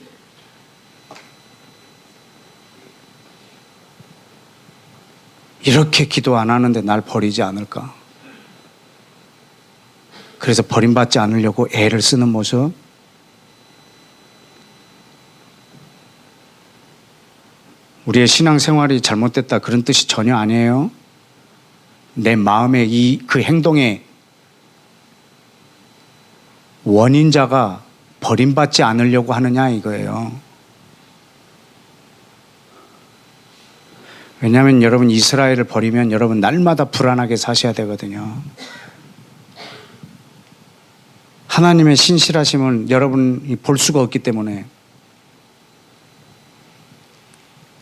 이렇게 기도 안 하는데 날 버리지 않을까? 그래서 버림받지 않으려고 애를 쓰는 모습. 우리의 신앙생활이 잘못됐다, 그런 뜻이 전혀 아니에요. 내 마음의 그 행동의 원인자가 버림받지 않으려고 하느냐 이거예요. 왜냐하면 여러분, 이스라엘을 버리면 여러분 날마다 불안하게 사셔야 되거든요. 하나님의 신실하심을 여러분이 볼 수가 없기 때문에,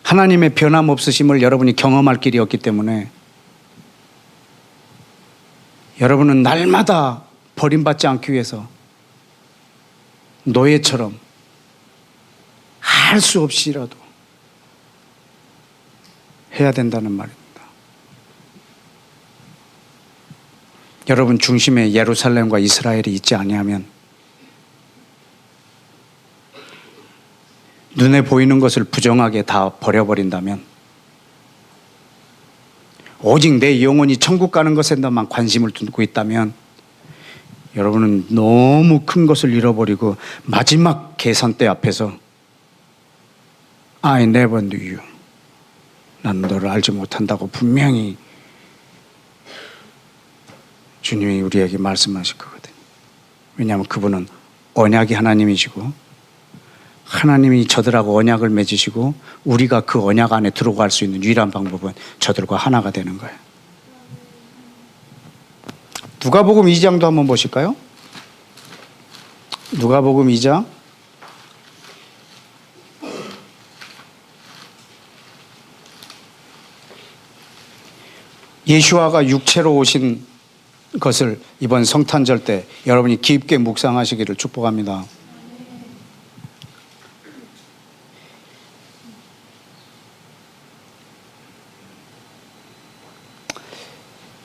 하나님의 변함없으심을 여러분이 경험할 길이 없기 때문에, 여러분은 날마다 버림받지 않기 위해서 노예처럼 할 수 없이라도 해야 된다는 말입니다. 여러분 중심에 예루살렘과 이스라엘이 있지 아니하면, 눈에 보이는 것을 부정하게 다 버려버린다면, 오직 내 영혼이 천국 가는 것에만 관심을 두고 있다면, 여러분은 너무 큰 것을 잃어버리고 마지막 계산대 앞에서 I never knew you, 나는 너를 알지 못한다고 분명히 주님이 우리에게 말씀하실 거거든요. 왜냐하면 그분은 언약의 하나님이시고, 하나님이 저들하고 언약을 맺으시고, 우리가 그 언약 안에 들어갈 수 있는 유일한 방법은 저들과 하나가 되는 거예요. 누가복음 2장도 한번 보실까요? 누가복음 2장. 예수와가 육체로 오신 것을 이번 성탄절 때 여러분이 깊게 묵상하시기를 축복합니다.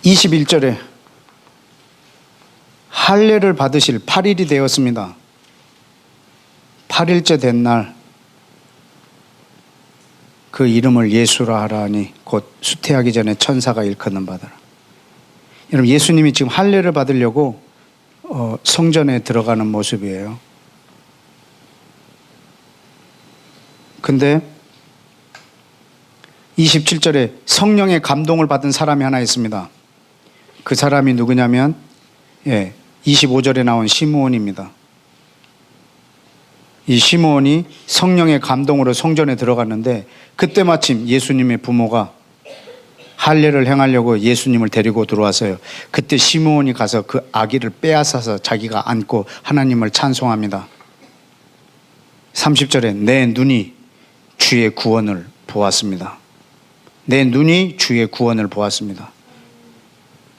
(21절에) 할례를 받으실 8일이 되었습니다. 8일째 된 날, 그 이름을 예수라 하라니 곧 수태하기 전에 천사가 일컫는 바더라. 여러분, 예수님이 지금 할례를 받으려고 성전에 들어가는 모습이에요. 근데 27절에 성령의 감동을 받은 사람이 하나 있습니다. 그 사람이 누구냐면 25절에 나온 시므온입니다. 이 시므온이 성령의 감동으로 성전에 들어갔는데, 그때 마침 예수님의 부모가 할례를 행하려고 예수님을 데리고 들어왔어요. 그때 시므온이 가서 그 아기를 빼앗아서 자기가 안고 하나님을 찬송합니다. 30절에 내 눈이 주의 구원을 보았습니다. 내 눈이 주의 구원을 보았습니다.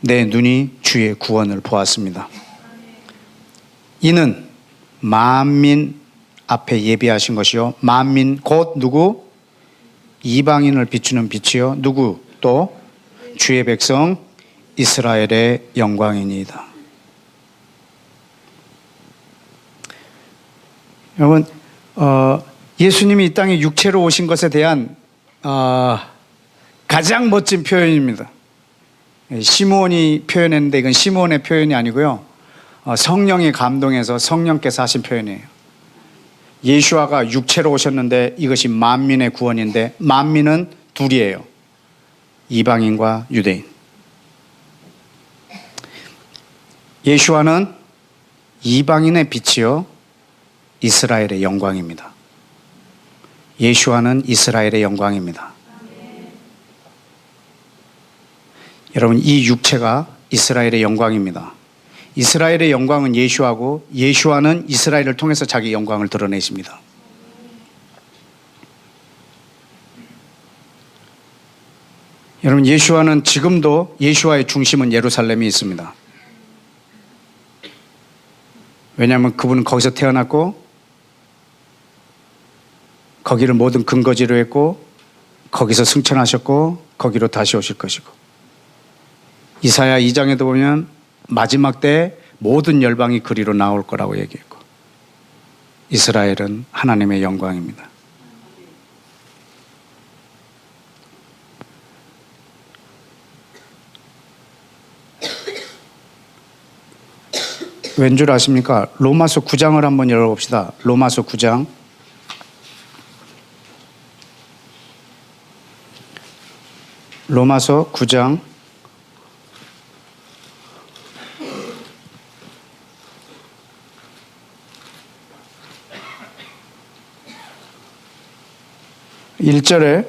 내 눈이 주의 구원을 보았습니다. 이는 만민 앞에 예비하신 것이요, 만민 곧 누구? 이방인을 비추는 빛이요, 누구? 또 주의 백성 이스라엘의 영광이니이다. 여러분, 예수님이 이 땅에 육체로 오신 것에 대한 가장 멋진 표현입니다. 시므온이 표현했는데, 이건 시므온의 표현이 아니고요, 성령의 감동에서 성령께서 하신 표현이에요. 예수와가 육체로 오셨는데 이것이 만민의 구원인데, 만민은 둘이에요. 이방인과 유대인. 예수와는 이방인의 빛이요, 이스라엘의 영광입니다. 예수와는 이스라엘의 영광입니다. 여러분, 이 육체가 이스라엘의 영광입니다. 이스라엘의 영광은 예수하고 예수와는 이스라엘을 통해서 자기 영광을 드러내십니다. 여러분, 예수와는 지금도 예수와의 중심은 예루살렘에 있습니다. 왜냐하면 그분은 거기서 태어났고 거기를 모든 근거지로 했고 거기서 승천하셨고 거기로 다시 오실 것이고, 이사야 2장에도 보면 마지막 때 모든 열방이 그리로 나올 거라고 얘기했고, 이스라엘은 하나님의 영광입니다. 왠 줄 아십니까? 로마서 9장을 한번 열어봅시다. 로마서 9장. 로마서 9장 1절에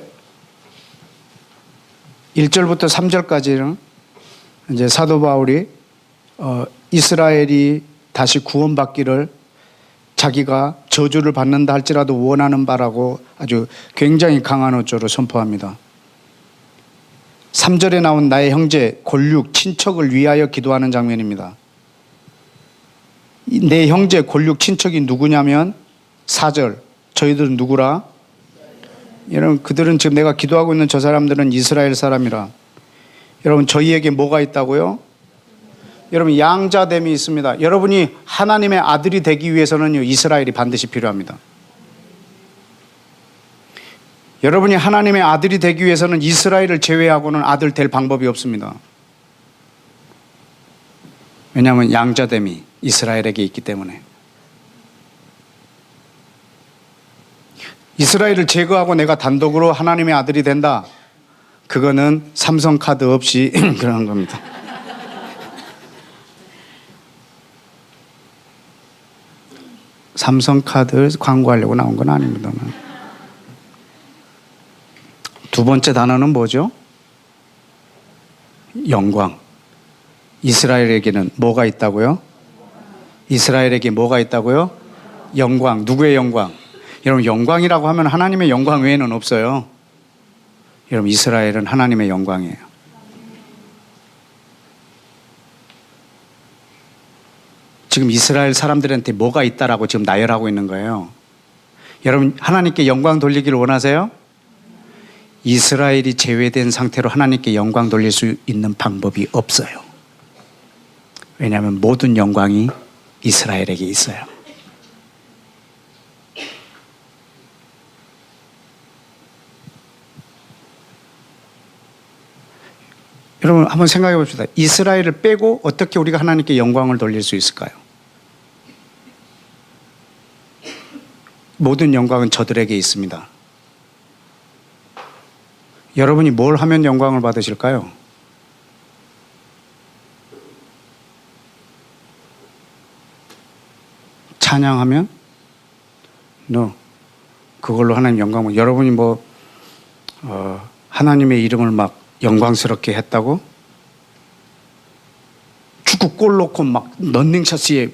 1절부터 3절까지는 이제 사도 바울이 이스라엘이 다시 구원받기를 자기가 저주를 받는다 할지라도 원하는 바라고 아주 굉장히 강한 어조로 선포합니다. 3절에 나온 나의 형제, 골육, 친척을 위하여 기도하는 장면입니다. 내 형제, 골육, 친척이 누구냐면 4절, 저희들은 누구라? 여러분, 그들은 지금 내가 기도하고 있는 저 사람들은 이스라엘 사람이라. 여러분, 저희에게 뭐가 있다고요? 여러분, 양자됨이 있습니다. 여러분이 하나님의 아들이 되기 위해서는요, 이스라엘이 반드시 필요합니다. 여러분이 하나님의 아들이 되기 위해서는 이스라엘을 제외하고는 아들 될 방법이 없습니다. 왜냐하면 양자됨이 이스라엘에게 있기 때문에. 이스라엘을 제거하고 내가 단독으로 하나님의 아들이 된다, 그거는 삼성카드 없이 그런 겁니다. 삼성카드 광고하려고 나온 건 아닙니다. 두 번째 단어는 뭐죠? 영광. 이스라엘에게는 뭐가 있다고요? 이스라엘에게 뭐가 있다고요? 영광. 누구의 영광? 여러분, 영광이라고 하면 하나님의 영광 외에는 없어요. 여러분, 이스라엘은 하나님의 영광이에요. 지금 이스라엘 사람들한테 뭐가 있다라고 지금 나열하고 있는 거예요. 여러분, 하나님께 영광 돌리기를 원하세요? 이스라엘이 제외된 상태로 하나님께 영광 돌릴 수 있는 방법이 없어요. 왜냐하면 모든 영광이 이스라엘에게 있어요. 여러분, 한번 생각해 봅시다. 이스라엘을 빼고 어떻게 우리가 하나님께 영광을 돌릴 수 있을까요? 모든 영광은 저들에게 있습니다. 여러분이 뭘 하면 영광을 받으실까요? 찬양하면? No. 그걸로 하나님 영광을. 여러분이 하나님의 이름을 막 영광스럽게 했다고? 축구 골 넣고 막 런닝샷에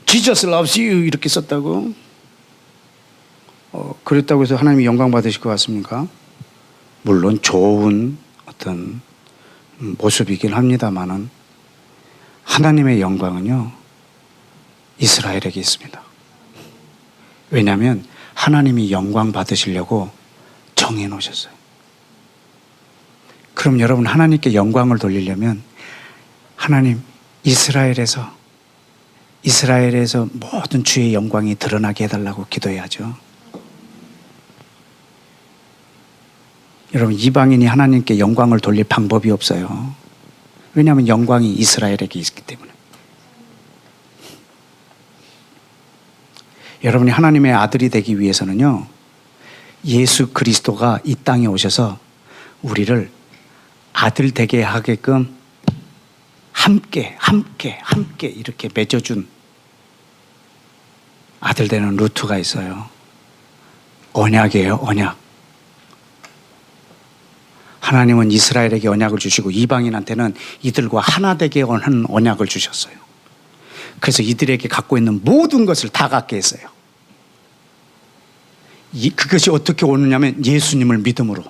Jesus loves you 이렇게 썼다고? 그랬다고 해서 하나님이 영광 받으실 것 같습니까? 물론 좋은 어떤 모습이긴 합니다만은 하나님의 영광은요, 이스라엘에게 있습니다. 왜냐하면 하나님이 영광 받으시려고 정해 놓으셨어요. 그럼 여러분, 하나님께 영광을 돌리려면 하나님, 이스라엘에서 모든 주의 영광이 드러나게 해달라고 기도해야죠. 여러분, 이방인이 하나님께 영광을 돌릴 방법이 없어요. 왜냐하면 영광이 이스라엘에게 있기 때문에. 여러분이 하나님의 아들이 되기 위해서는요, 예수 그리스도가 이 땅에 오셔서 우리를 아들 되게 하게끔 함께 이렇게 맺어준 아들 되는 루트가 있어요. 언약이에요, 언약. 하나님은 이스라엘에게 언약을 주시고 이방인한테는 이들과 하나 되게 하는 언약을 주셨어요. 그래서 이들에게 갖고 있는 모든 것을 다 갖게 했어요. 그것이 어떻게 오느냐면 예수님을 믿음으로.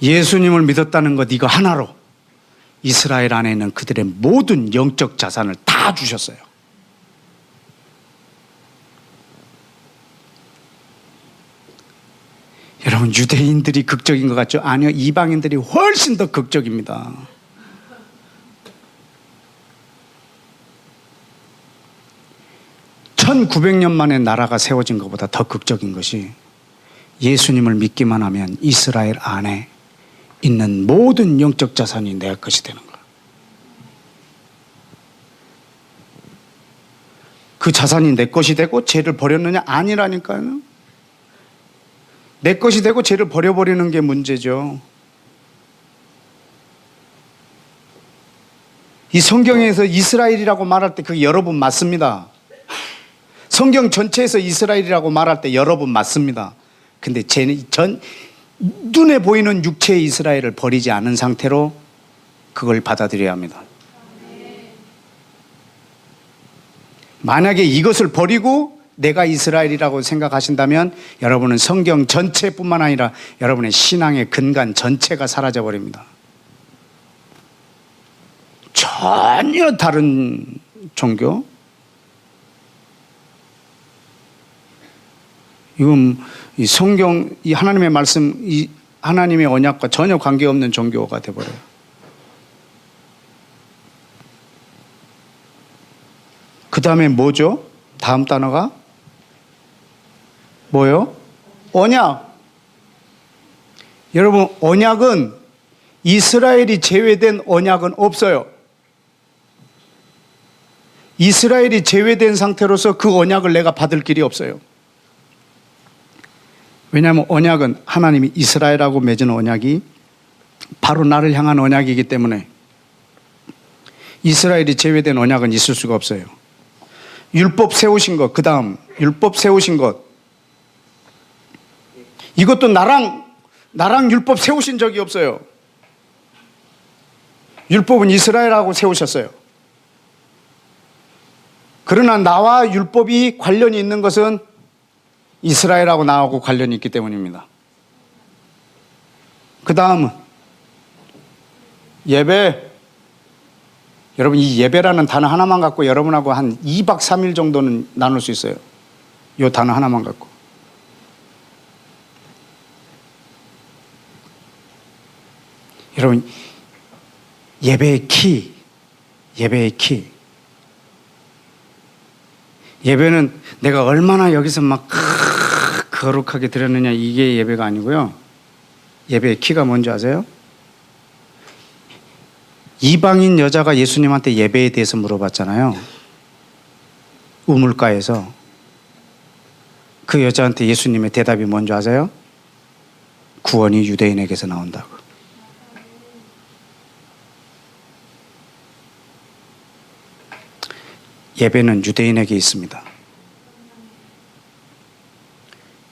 예수님을 믿었다는 것 이거 하나로 이스라엘 안에 있는 그들의 모든 영적 자산을 다 주셨어요. 여러분, 유대인들이 극적인 것 같죠? 아니요, 이방인들이 훨씬 더 극적입니다. (1900년) 만에 나라가 세워진 것보다 더 극적인 것이 예수님을 믿기만 하면 이스라엘 안에 있는 모든 영적 자산이 내 것이 되는 거야. 그 자산이 내 것이 되고 죄를 버렸느냐? 아니라니까요. 내 것이 되고 죄를 버려버리는 게 문제죠. 이 성경에서 이스라엘이라고 말할 때 그게 여러분 맞습니다. 성경 전체에서 이스라엘이라고 말할 때 여러분 맞습니다. 근데 눈에 보이는 육체의 이스라엘을 버리지 않은 상태로 그걸 받아들여야 합니다. 만약에 이것을 버리고 내가 이스라엘이라고 생각하신다면 여러분은 성경 전체뿐만 아니라 여러분의 신앙의 근간 전체가 사라져버립니다. 전혀 다른 종교? 이건 이 성경, 이 하나님의 말씀, 이 하나님의 언약과 전혀 관계없는 종교가 되어버려요. 그 다음에 뭐죠? 다음 단어가 뭐요? 언약. 여러분, 언약은 이스라엘이 제외된 언약은 없어요. 이스라엘이 제외된 상태로서 그 언약을 내가 받을 길이 없어요. 왜냐하면 언약은 하나님이 이스라엘하고 맺은 언약이 바로 나를 향한 언약이기 때문에 이스라엘이 제외된 언약은 있을 수가 없어요. 율법 세우신 것, 그 다음 율법 세우신 것, 이것도 나랑 율법 세우신 적이 없어요. 율법은 이스라엘하고 세우셨어요. 그러나 나와 율법이 관련이 있는 것은 이스라엘하고 나하고 관련이 있기 때문입니다. 그 다음은 예배. 여러분, 이 예배라는 단어 하나만 갖고 여러분하고 한 2박 3일 정도는 나눌 수 있어요. 이 단어 하나만 갖고. 여러분, 예배의 키. 예배는 내가 얼마나 여기서 막 거룩하게 드렸느냐, 이게 예배가 아니고요. 예배의 키가 뭔지 아세요? 이방인 여자가 예수님한테 예배에 대해서 물어봤잖아요. 우물가에서. 그 여자한테 예수님의 대답이 뭔지 아세요? 구원이 유대인에게서 나온다고. 예배는 유대인에게 있습니다.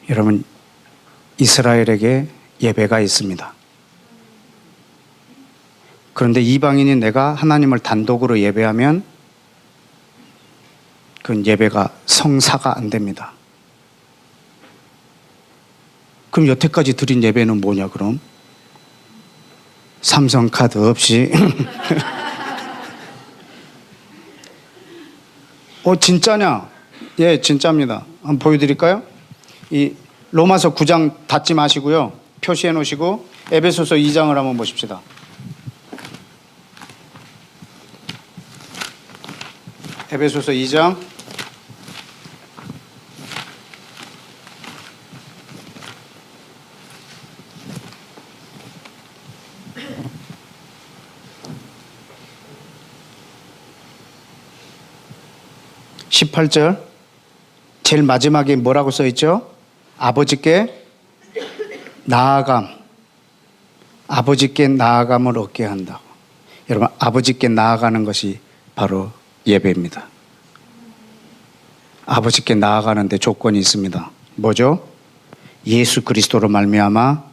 여러분, 이스라엘에게 예배가 있습니다. 그런데 이방인이 내가 하나님을 단독으로 예배하면 그건 예배가 성사가 안 됩니다. 그럼 여태까지 드린 예배는 뭐냐 그럼? 삼성카드 없이 진짜냐? 예, 진짜입니다. 한번 보여드릴까요? 이 로마서 9장 닫지 마시고요. 표시해 놓으시고 에베소서 2장을 한번 보십시다. 에베소서 2장 18절 제일 마지막에 뭐라고 써있죠? 아버지께 나아감, 아버지께 나아감을 얻게 한다고. 여러분, 아버지께 나아가는 것이 바로 예배입니다. 아버지께 나아가는데 조건이 있습니다. 뭐죠? 예수 그리스도로 말미암아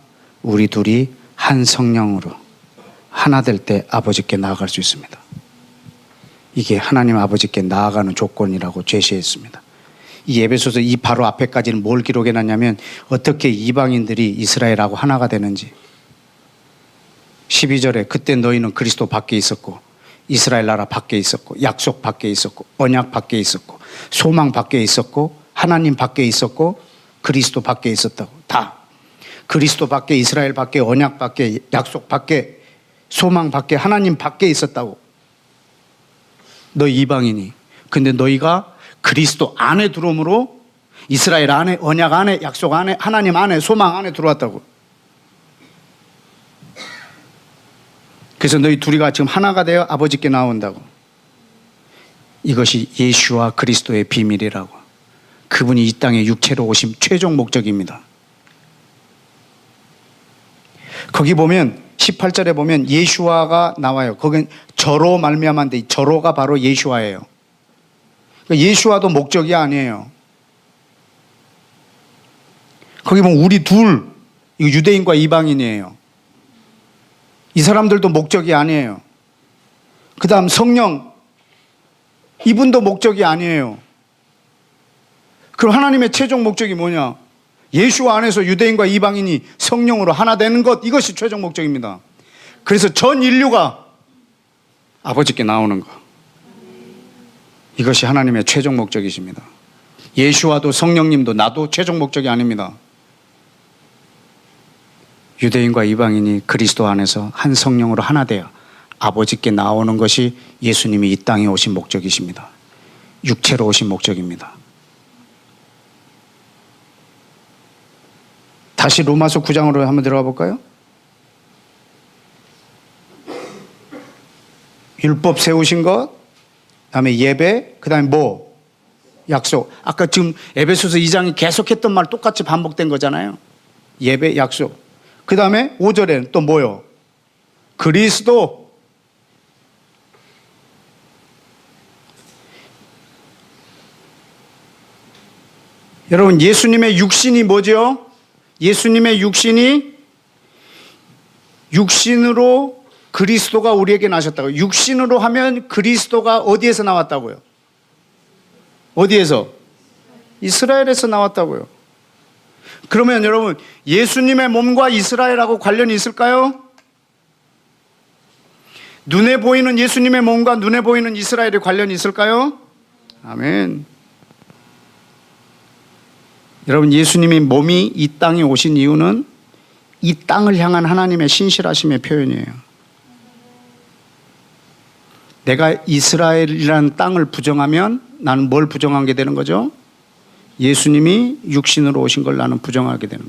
우리 둘이 한 한 성령으로 하나 될 때 아버지께 나아갈 수 있습니다. 이게 하나님 아버지께 나아가는 조건이라고 제시했습니다. 이 에베소서 이 바로 앞에까지는 뭘 기록해놨냐면 어떻게 이방인들이 이스라엘하고 하나가 되는지. 12절에 그때 너희는 그리스도 밖에 있었고 이스라엘 나라 밖에 있었고 약속 밖에 있었고 언약 밖에 있었고 소망 밖에 있었고 하나님 밖에 있었고 그리스도 밖에 있었다고. 다 그리스도 밖에 이스라엘 밖에 언약 밖에 약속 밖에 소망 밖에 하나님 밖에 있었다고. 너희 이방인이. 근데 너희가 그리스도 안에 들어옴으로 이스라엘 안에 언약 안에 약속 안에 하나님 안에 소망 안에 들어왔다고. 그래서 너희 둘이가 지금 하나가 되어 아버지께 나온다고. 이것이 예수와 그리스도의 비밀이라고. 그분이 이 땅에 육체로 오신 최종 목적입니다. 거기 보면 18절에 보면 예수와가 나와요. 거긴 저로 말미암았는데 저로가 바로 예수와예요. 그러니까 예수와도 목적이 아니에요. 거기 보면 우리 둘, 이거 유대인과 이방인이에요. 이 사람들도 목적이 아니에요. 그 다음 성령, 이분도 목적이 아니에요. 그럼 하나님의 최종 목적이 뭐냐? 예수 안에서 유대인과 이방인이 성령으로 하나 되는 것, 이것이 최종 목적입니다. 그래서 전 인류가 아버지께 나오는 것, 이것이 하나님의 최종 목적이십니다. 예수와도 성령님도 나도 최종 목적이 아닙니다. 유대인과 이방인이 그리스도 안에서 한 성령으로 하나 되어 아버지께 나오는 것이 예수님이 이 땅에 오신 목적이십니다. 육체로 오신 목적입니다. 다시 로마서 9장으로 한번 들어가 볼까요? 율법 세우신 것, 그 다음에 예배, 그 다음에 뭐? 약속. 아까 지금 에베소서 2장이 계속했던 말 똑같이 반복된 거잖아요. 예배, 약속. 그 다음에 5절에는 또 뭐요? 그리스도. 여러분, 예수님의 육신이 뭐죠? 예수님의 육신이 육신으로 그리스도가 우리에게 나셨다고. 육신으로 하면 그리스도가 어디에서 나왔다고요? 어디에서? 이스라엘에서 나왔다고요. 그러면 여러분, 예수님의 몸과 이스라엘하고 관련이 있을까요? 눈에 보이는 예수님의 몸과 눈에 보이는 이스라엘에 관련이 있을까요? 아멘. 여러분, 예수님의 몸이 이 땅에 오신 이유는 이 땅을 향한 하나님의 신실하심의 표현이에요. 내가 이스라엘이라는 땅을 부정하면 나는 뭘 부정하게 되는 거죠? 예수님이 육신으로 오신 걸 나는 부정하게 되는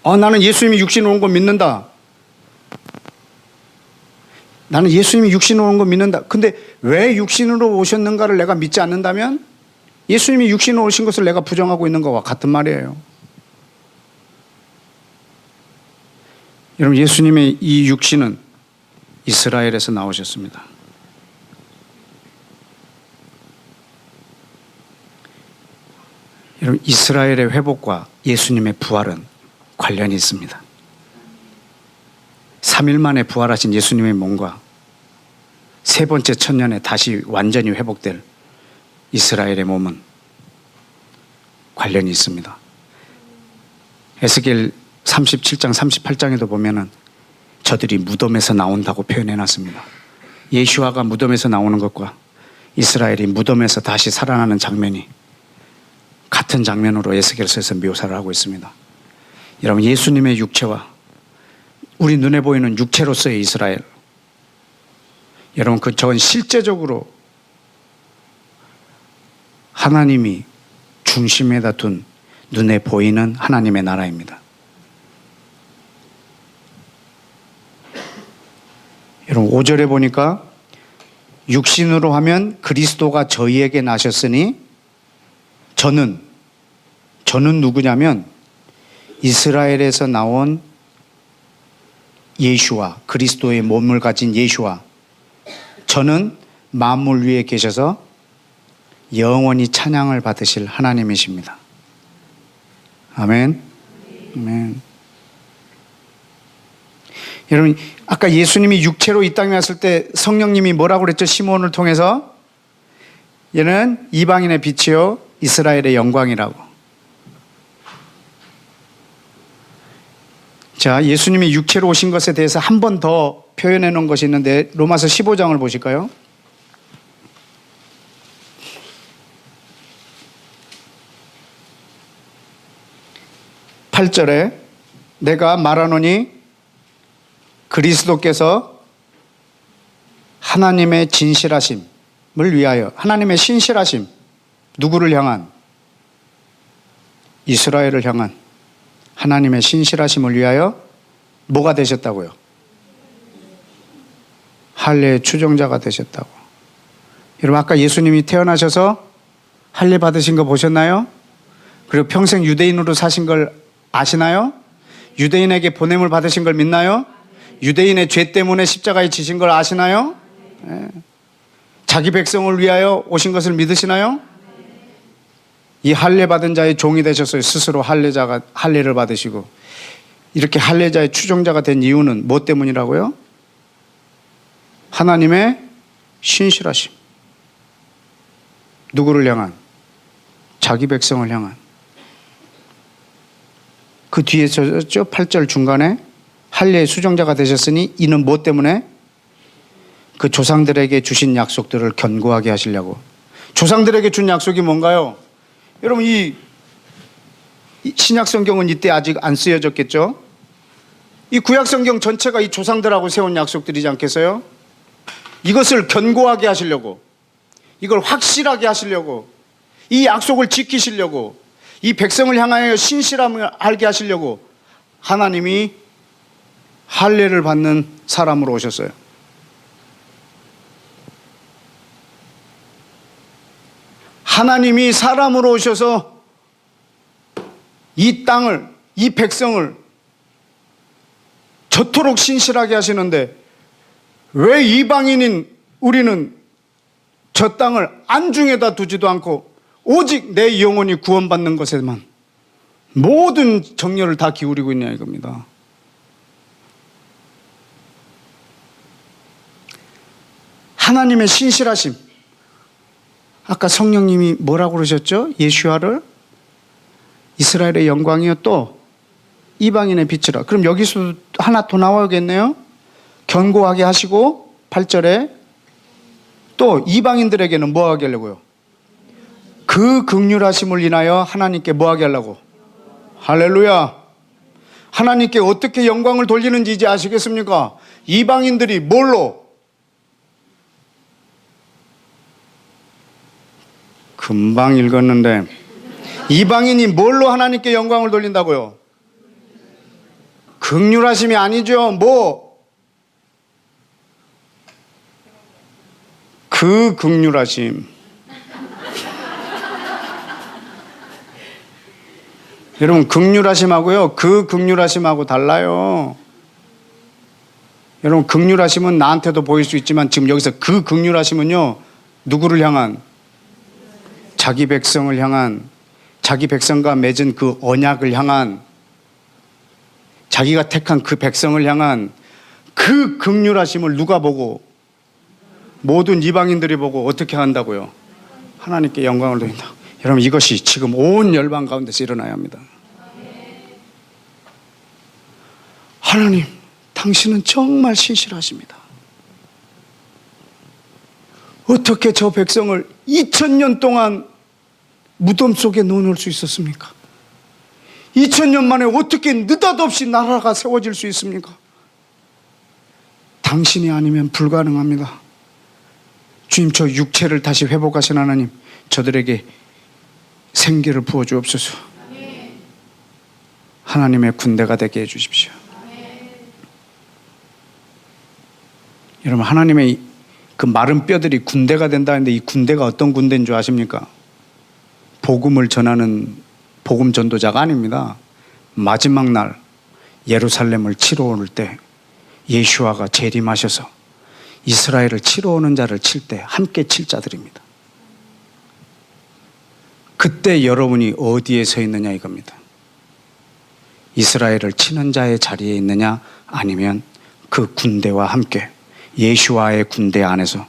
거예요. 나는 예수님이 육신으로 온 거 믿는다. 나는 예수님이 육신으로 온 거 믿는다. 근데 왜 육신으로 오셨는가를 내가 믿지 않는다면 예수님이 육신으로 오신 것을 내가 부정하고 있는 것과 같은 말이에요. 여러분, 예수님의 이 육신은 이스라엘에서 나오셨습니다. 여러분, 이스라엘의 회복과 예수님의 부활은 관련이 있습니다. 3일 만에 부활하신 예수님의 몸과 세 번째 천년에 다시 완전히 회복될 이스라엘의 몸은 관련이 있습니다. 에스겔 37장 38장에도 보면은 저들이 무덤에서 나온다고 표현해 놨습니다. 예수아가 무덤에서 나오는 것과 이스라엘이 무덤에서 다시 살아나는 장면이 같은 장면으로 에스겔서에서 묘사를 하고 있습니다. 여러분, 예수님의 육체와 우리 눈에 보이는 육체로서의 이스라엘, 여러분, 저건 실제적으로 하나님이 중심에다 둔 눈에 보이는 하나님의 나라입니다. 여러분, 5절에 보니까 육신으로 하면 그리스도가 저희에게 나셨으니 저는 누구냐면 이스라엘에서 나온 예수와 그리스도의 몸을 가진 예수와 저는 만물 위에 계셔서 영원히 찬양을 받으실 하나님이십니다. 아멘. 아멘. 여러분, 아까 예수님이 육체로 이 땅에 왔을 때 성령님이 뭐라고 그랬죠? 시몬을 통해서 얘는 이방인의 빛이요 이스라엘의 영광이라고. 자, 예수님이 육체로 오신 것에 대해서 한 번 더 표현해 놓은 것이 있는데 로마서 15장을 보실까요? 8절에 내가 말하노니 그리스도께서 하나님의 진실하심을 위하여, 하나님의 신실하심, 누구를 향한? 이스라엘을 향한 하나님의 신실하심을 위하여 뭐가 되셨다고요? 할례의 추종자가 되셨다고. 여러분, 아까 예수님이 태어나셔서 할례 받으신 거 보셨나요? 그리고 평생 유대인으로 사신 걸 아시나요? 유대인에게 보냄을 받으신 걸 믿나요? 유대인의 죄 때문에 십자가에 지신 걸 아시나요? 네. 자기 백성을 위하여 오신 것을 믿으시나요? 이 할례 받은 자의 종이 되셨어요. 스스로 할례를 받으시고 이렇게 할례자의 추종자가 된 이유는 뭐 때문이라고요? 하나님의 신실하심. 누구를 향한? 자기 백성을 향한. 그 뒤에 써졌죠? 8절 중간에 할례의 수종자가 되셨으니 이는 뭐 때문에? 그 조상들에게 주신 약속들을 견고하게 하시려고. 조상들에게 준 약속이 뭔가요? 여러분, 이 신약 성경은 이때 아직 안 쓰여졌겠죠? 이 구약 성경 전체가 이 조상들하고 세운 약속들이지 않겠어요? 이것을 견고하게 하시려고, 이걸 확실하게 하시려고, 이 약속을 지키시려고, 이 백성을 향하여 신실함을 알게 하시려고 하나님이 할례를 받는 사람으로 오셨어요. 하나님이 사람으로 오셔서 이 땅을, 이 백성을 저토록 신실하게 하시는데 왜 이방인인 우리는 저 땅을 안중에다 두지도 않고 오직 내 영혼이 구원받는 것에만 모든 정열을 다 기울이고 있냐 이겁니다. 하나님의 신실하심. 아까 성령님이 뭐라고 그러셨죠? 예수아를 이스라엘의 영광이요 또 이방인의 빛이라. 그럼 여기서 하나 더 나와야겠네요. 견고하게 하시고 8절에 또 이방인들에게는 뭐 하게 하려고요? 그 긍휼하심을 인하여 하나님께 뭐 하게 하려고? 할렐루야. 하나님께 어떻게 영광을 돌리는지 이제 아시겠습니까? 이방인들이 뭘로? 금방 읽었는데 이방인이 뭘로 하나님께 영광을 돌린다고요? 긍휼하심이 아니죠. 뭐? 그 긍휼하심. 여러분, 긍휼하심하고요 그 긍휼하심하고 달라요. 여러분, 긍휼하심은 나한테도 보일 수 있지만 지금 여기서 그 긍휼하심은요 누구를 향한? 자기 백성을 향한, 자기 백성과 맺은 그 언약을 향한, 자기가 택한 그 백성을 향한 그 긍휼하심을 누가 보고? 모든 이방인들이 보고 어떻게 한다고요? 하나님께 영광을 돌린다. 여러분, 이것이 지금 온 열방 가운데서 일어나야 합니다. 하나님, 당신은 정말 신실하십니다. 어떻게 저 백성을 2000년 동안 무덤 속에 넣어놓을 수 있었습니까? 2000년 만에 어떻게 느닷없이 나라가 세워질 수 있습니까? 당신이 아니면 불가능합니다. 주님, 저 육체를 다시 회복하신 하나님, 저들에게 생기를 부어주옵소서. 하나님의 군대가 되게 해주십시오. 여러분, 하나님의 그 마른 뼈들이 군대가 된다는데 이 군대가 어떤 군대인 줄 아십니까? 복음을 전하는 복음 전도자가 아닙니다. 마지막 날 예루살렘을 치러 올 때 예수아가 재림하셔서 이스라엘을 치러 오는 자를 칠 때 함께 칠 자들입니다. 그때 여러분이 어디에 서 있느냐 이겁니다. 이스라엘을 치는 자의 자리에 있느냐, 아니면 그 군대와 함께 예수와의 군대 안에서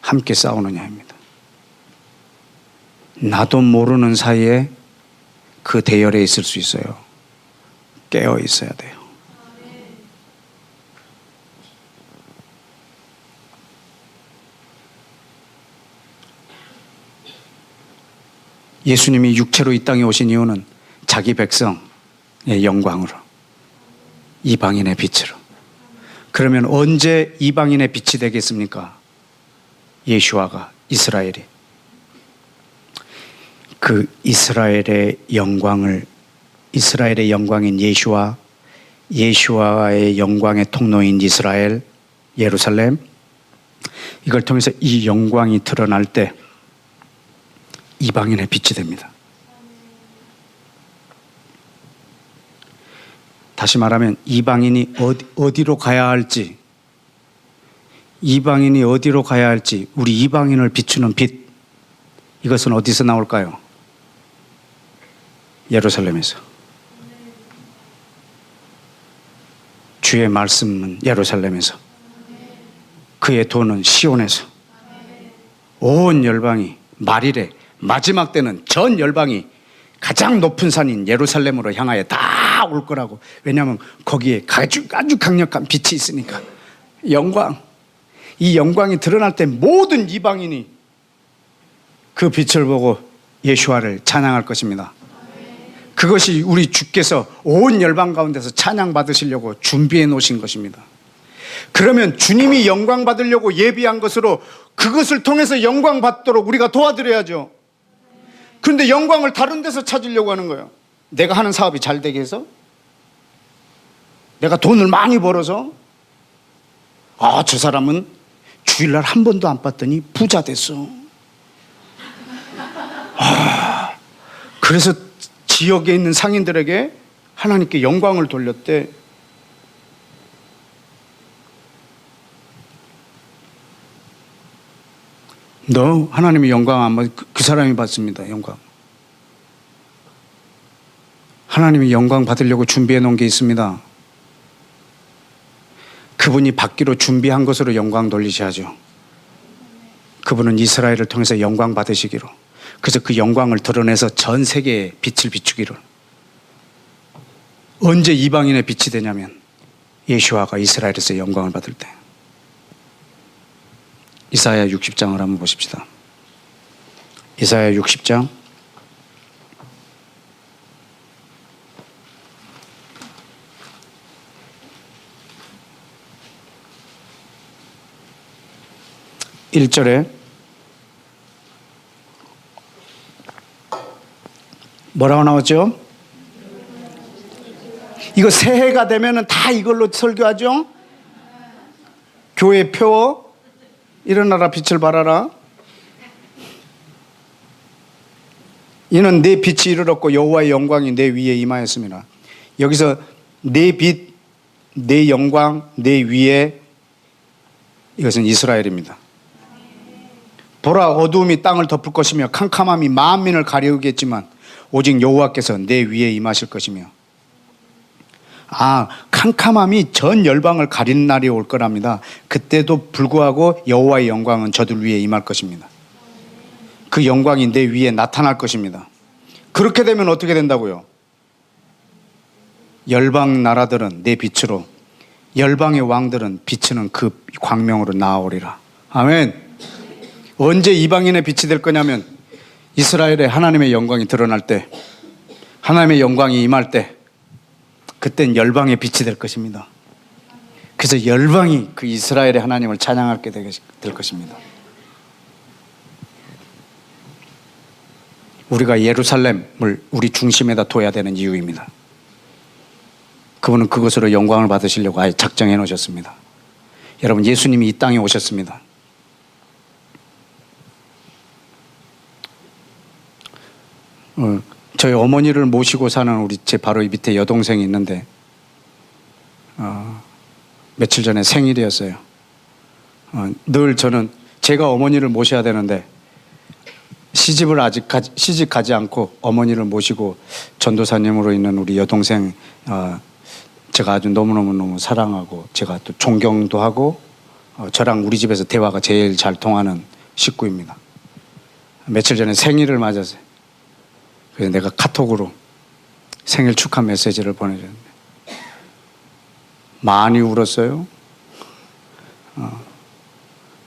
함께 싸우느냐입니다. 나도 모르는 사이에 그 대열에 있을 수 있어요. 깨어 있어야 돼요. 예수님이 육체로 이 땅에 오신 이유는 자기 백성의 영광으로, 이방인의 빛으로. 그러면 언제 이방인의 빛이 되겠습니까? 예수아가, 이스라엘이. 그 이스라엘의 영광을, 이스라엘의 영광인 예수아, 예수아의 영광의 통로인 이스라엘, 예루살렘, 이걸 통해서 이 영광이 드러날 때 이방인의 빛이 됩니다. 다시 말하면 이방인이 어디로 가야 할지, 이방인이 어디로 가야 할지, 우리 이방인을 비추는 빛, 이것은 어디서 나올까요? 예루살렘에서. 주의 말씀은 예루살렘에서, 그의 도는 시온에서. 온 열방이, 말일에 마지막 때는 전 열방이 가장 높은 산인 예루살렘으로 향하여 다 올 거라고. 왜냐하면 거기에 아주 강력한 빛이 있으니까. 영광, 이 영광이 드러날 때 모든 이방인이 그 빛을 보고 예수와를 찬양할 것입니다. 그것이 우리 주께서 온 열방 가운데서 찬양 받으시려고 준비해 놓으신 것입니다. 그러면 주님이 영광 받으려고 예비한 것으로 그것을 통해서 영광 받도록 우리가 도와드려야죠. 그런데 영광을 다른 데서 찾으려고 하는 거예요. 내가 하는 사업이 잘 되게 해서, 내가 돈을 많이 벌어서, 저 사람은 주일날 한 번도 안 봤더니 부자 됐어. 그래서 지역에 있는 상인들에게 하나님께 영광을 돌렸대. 너 하나님의 영광 안 받, 그 사람이 받습니다. 영광. 하나님의 영광 받으려고 준비해 놓은 게 있습니다. 그분이 받기로 준비한 것으로 영광 돌리셔야죠. 그분은 이스라엘을 통해서 영광 받으시기로, 그래서 그 영광을 드러내서 전 세계에 빛을 비추기로. 언제 이방인의 빛이 되냐면 예수아가 이스라엘에서 영광을 받을 때. 이사야 60장을 한번 보십시다. 이사야 60장 1절에 뭐라고 나왔죠? 이거 새해가 되면 다 이걸로 설교하죠? 교회 표, 일어나라 빛을 발하라. 이는 내 빛이 이르렀고 여호와의 영광이 내 위에 임하였습니다. 여기서 내 빛, 내 영광, 내 위에, 이것은 이스라엘입니다. 보라, 어두움이 땅을 덮을 것이며 캄캄함이 만민을 가리우겠지만 오직 여호와께서 내 위에 임하실 것이며. 캄캄함이 전 열방을 가리는 날이 올 거랍니다. 그때도 불구하고 여호와의 영광은 저들 위에 임할 것입니다. 그 영광이 내 위에 나타날 것입니다. 그렇게 되면 어떻게 된다고요? 열방 나라들은 내 빛으로, 열방의 왕들은 비추는 그 광명으로 나아오리라. 아멘. 언제 이방인의 빛이 될 거냐면 이스라엘의 하나님의 영광이 드러날 때, 하나님의 영광이 임할 때, 그땐 열방의 빛이 될 것입니다. 그래서 열방이 그 이스라엘의 하나님을 찬양하게 될 것입니다. 우리가 예루살렘을 우리 중심에다 둬야 되는 이유입니다. 그분은 그것으로 영광을 받으시려고 아예 작정해 놓으셨습니다. 여러분, 예수님이 이 땅에 오셨습니다. 저희 어머니를 모시고 사는 우리 제 바로 밑에 여동생이 있는데 며칠 전에 생일이었어요. 늘 저는 제가 어머니를 모셔야 되는데 시집을 아직 시집 가지 않고 어머니를 모시고 전도사님으로 있는 우리 여동생 제가 아주 너무너무 사랑하고 제가 또 존경도 하고 저랑 우리 집에서 대화가 제일 잘 통하는 식구입니다. 며칠 전에 생일을 맞았어요. 그래서 내가 카톡으로 생일 축하 메시지를 보내줬는데 많이 울었어요.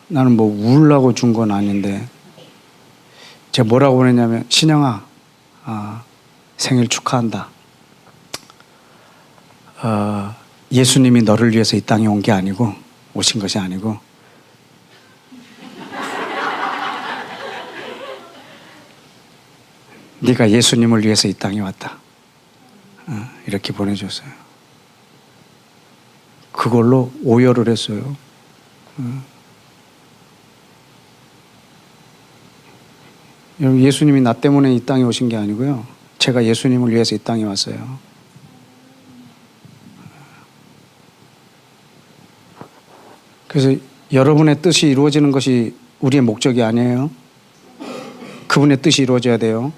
나는 뭐 울라고 준 건 아닌데 제가 뭐라고 보냈냐면 신영아 생일 축하한다. 예수님이 너를 위해서 이 땅에 온 게 아니고 오신 것이 아니고 네가 예수님을 위해서 이 땅에 왔다. 이렇게 보내줬어요. 그걸로 오열을 했어요. 여러분, 예수님이 나 때문에 이 땅에 오신 게 아니고요. 제가 예수님을 위해서 이 땅에 왔어요. 그래서 여러분의 뜻이 이루어지는 것이 우리의 목적이 아니에요. 그분의 뜻이 이루어져야 돼요.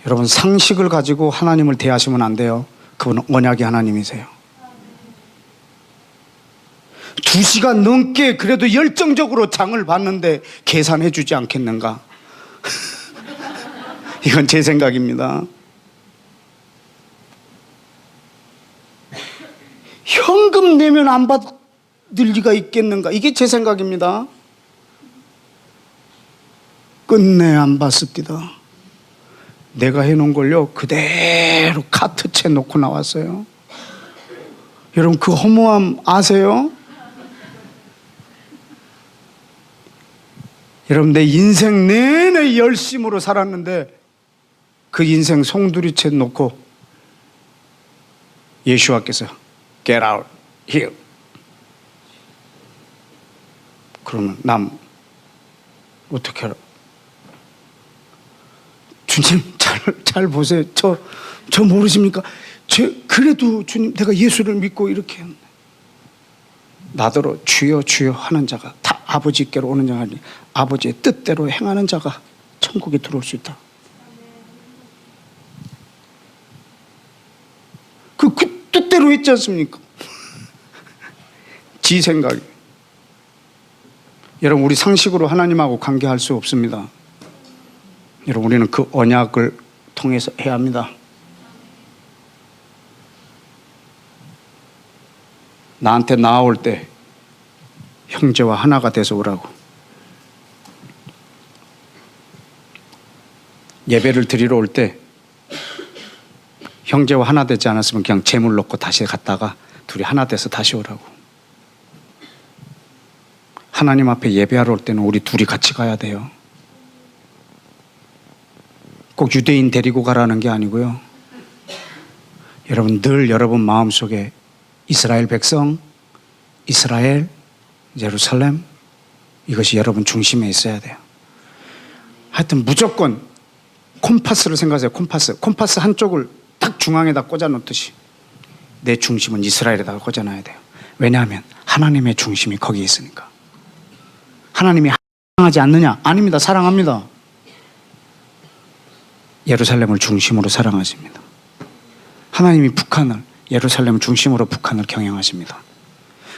여러분, 상식을 가지고 하나님을 대하시면 안 돼요. 그분은 언약의 하나님이세요. 2시간 넘게 그래도 열정적으로 장을 봤는데 계산해 주지 않겠는가? 이건 제 생각입니다. 현금 내면 안 받을 리가 있겠는가? 이게 제 생각입니다. 끝내 안 받습니다. 내가 해놓은 걸요 그대로 카트채 놓고 나왔어요. 여러분 그 허무함 아세요? 여러분 내 인생 내내 열심으로 살았는데 그 인생 송두리째 놓고 예수와께서 Get out here. 그러면 남 어떻게 알아? 주님 잘 보세요. 저 모르십니까? 그래도 주님 내가 예수를 믿고 이렇게 했는데 나더러 주여 주여 하는 자가 다 아버지께로 오는 자가 아니 아버지의 뜻대로 행하는 자가 천국에 들어올 수 있다. 그 뜻대로 했지 않습니까? 지 생각이. 여러분 우리 상식으로 하나님하고 관계할 수 없습니다. 여러분 우리는 그 언약을 통해서 해야 합니다. 나한테 나아올 때 형제와 하나가 돼서 오라고. 예배를 드리러 올 때 형제와 하나 되지 않았으면 그냥 재물 넣고 다시 갔다가 둘이 하나 돼서 다시 오라고. 하나님 앞에 예배하러 올 때는 우리 둘이 같이 가야 돼요. 꼭 유대인 데리고 가라는 게 아니고요. 여러분 늘 여러분 마음속에 이스라엘 백성, 이스라엘, 예루살렘 이것이 여러분 중심에 있어야 돼요. 하여튼 무조건 콤파스를 생각하세요. 콤파스 한쪽을 딱 중앙에다 꽂아 놓듯이 내 중심은 이스라엘에다가 꽂아놔야 돼요. 왜냐하면 하나님의 중심이 거기에 있으니까. 하나님이 사랑하지 않느냐? 아닙니다. 사랑합니다. 예루살렘을 중심으로 사랑하십니다. 하나님이 북한을 예루살렘 중심으로 북한을 경영하십니다.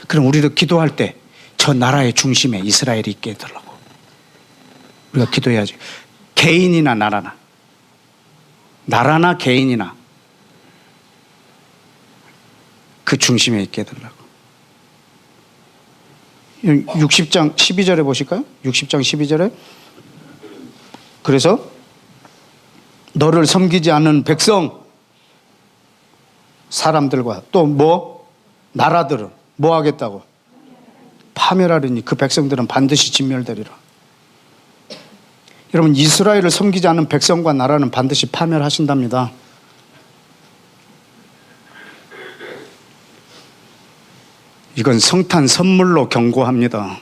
그럼 우리도 기도할 때 저 나라의 중심에 이스라엘이 있게 해달라고 우리가 기도해야지. 개인이나 나라나 개인이나 그 중심에 있게 해달라고. 60장 12절에 보실까요? 60장 12절에 그래서 너를 섬기지 않는 백성 사람들과 또 뭐 나라들은 뭐 하겠다고? 파멸하리니 그 백성들은 반드시 진멸되리라. 여러분 이스라엘을 섬기지 않는 백성과 나라는 반드시 파멸하신답니다. 이건 성탄 선물로 경고합니다.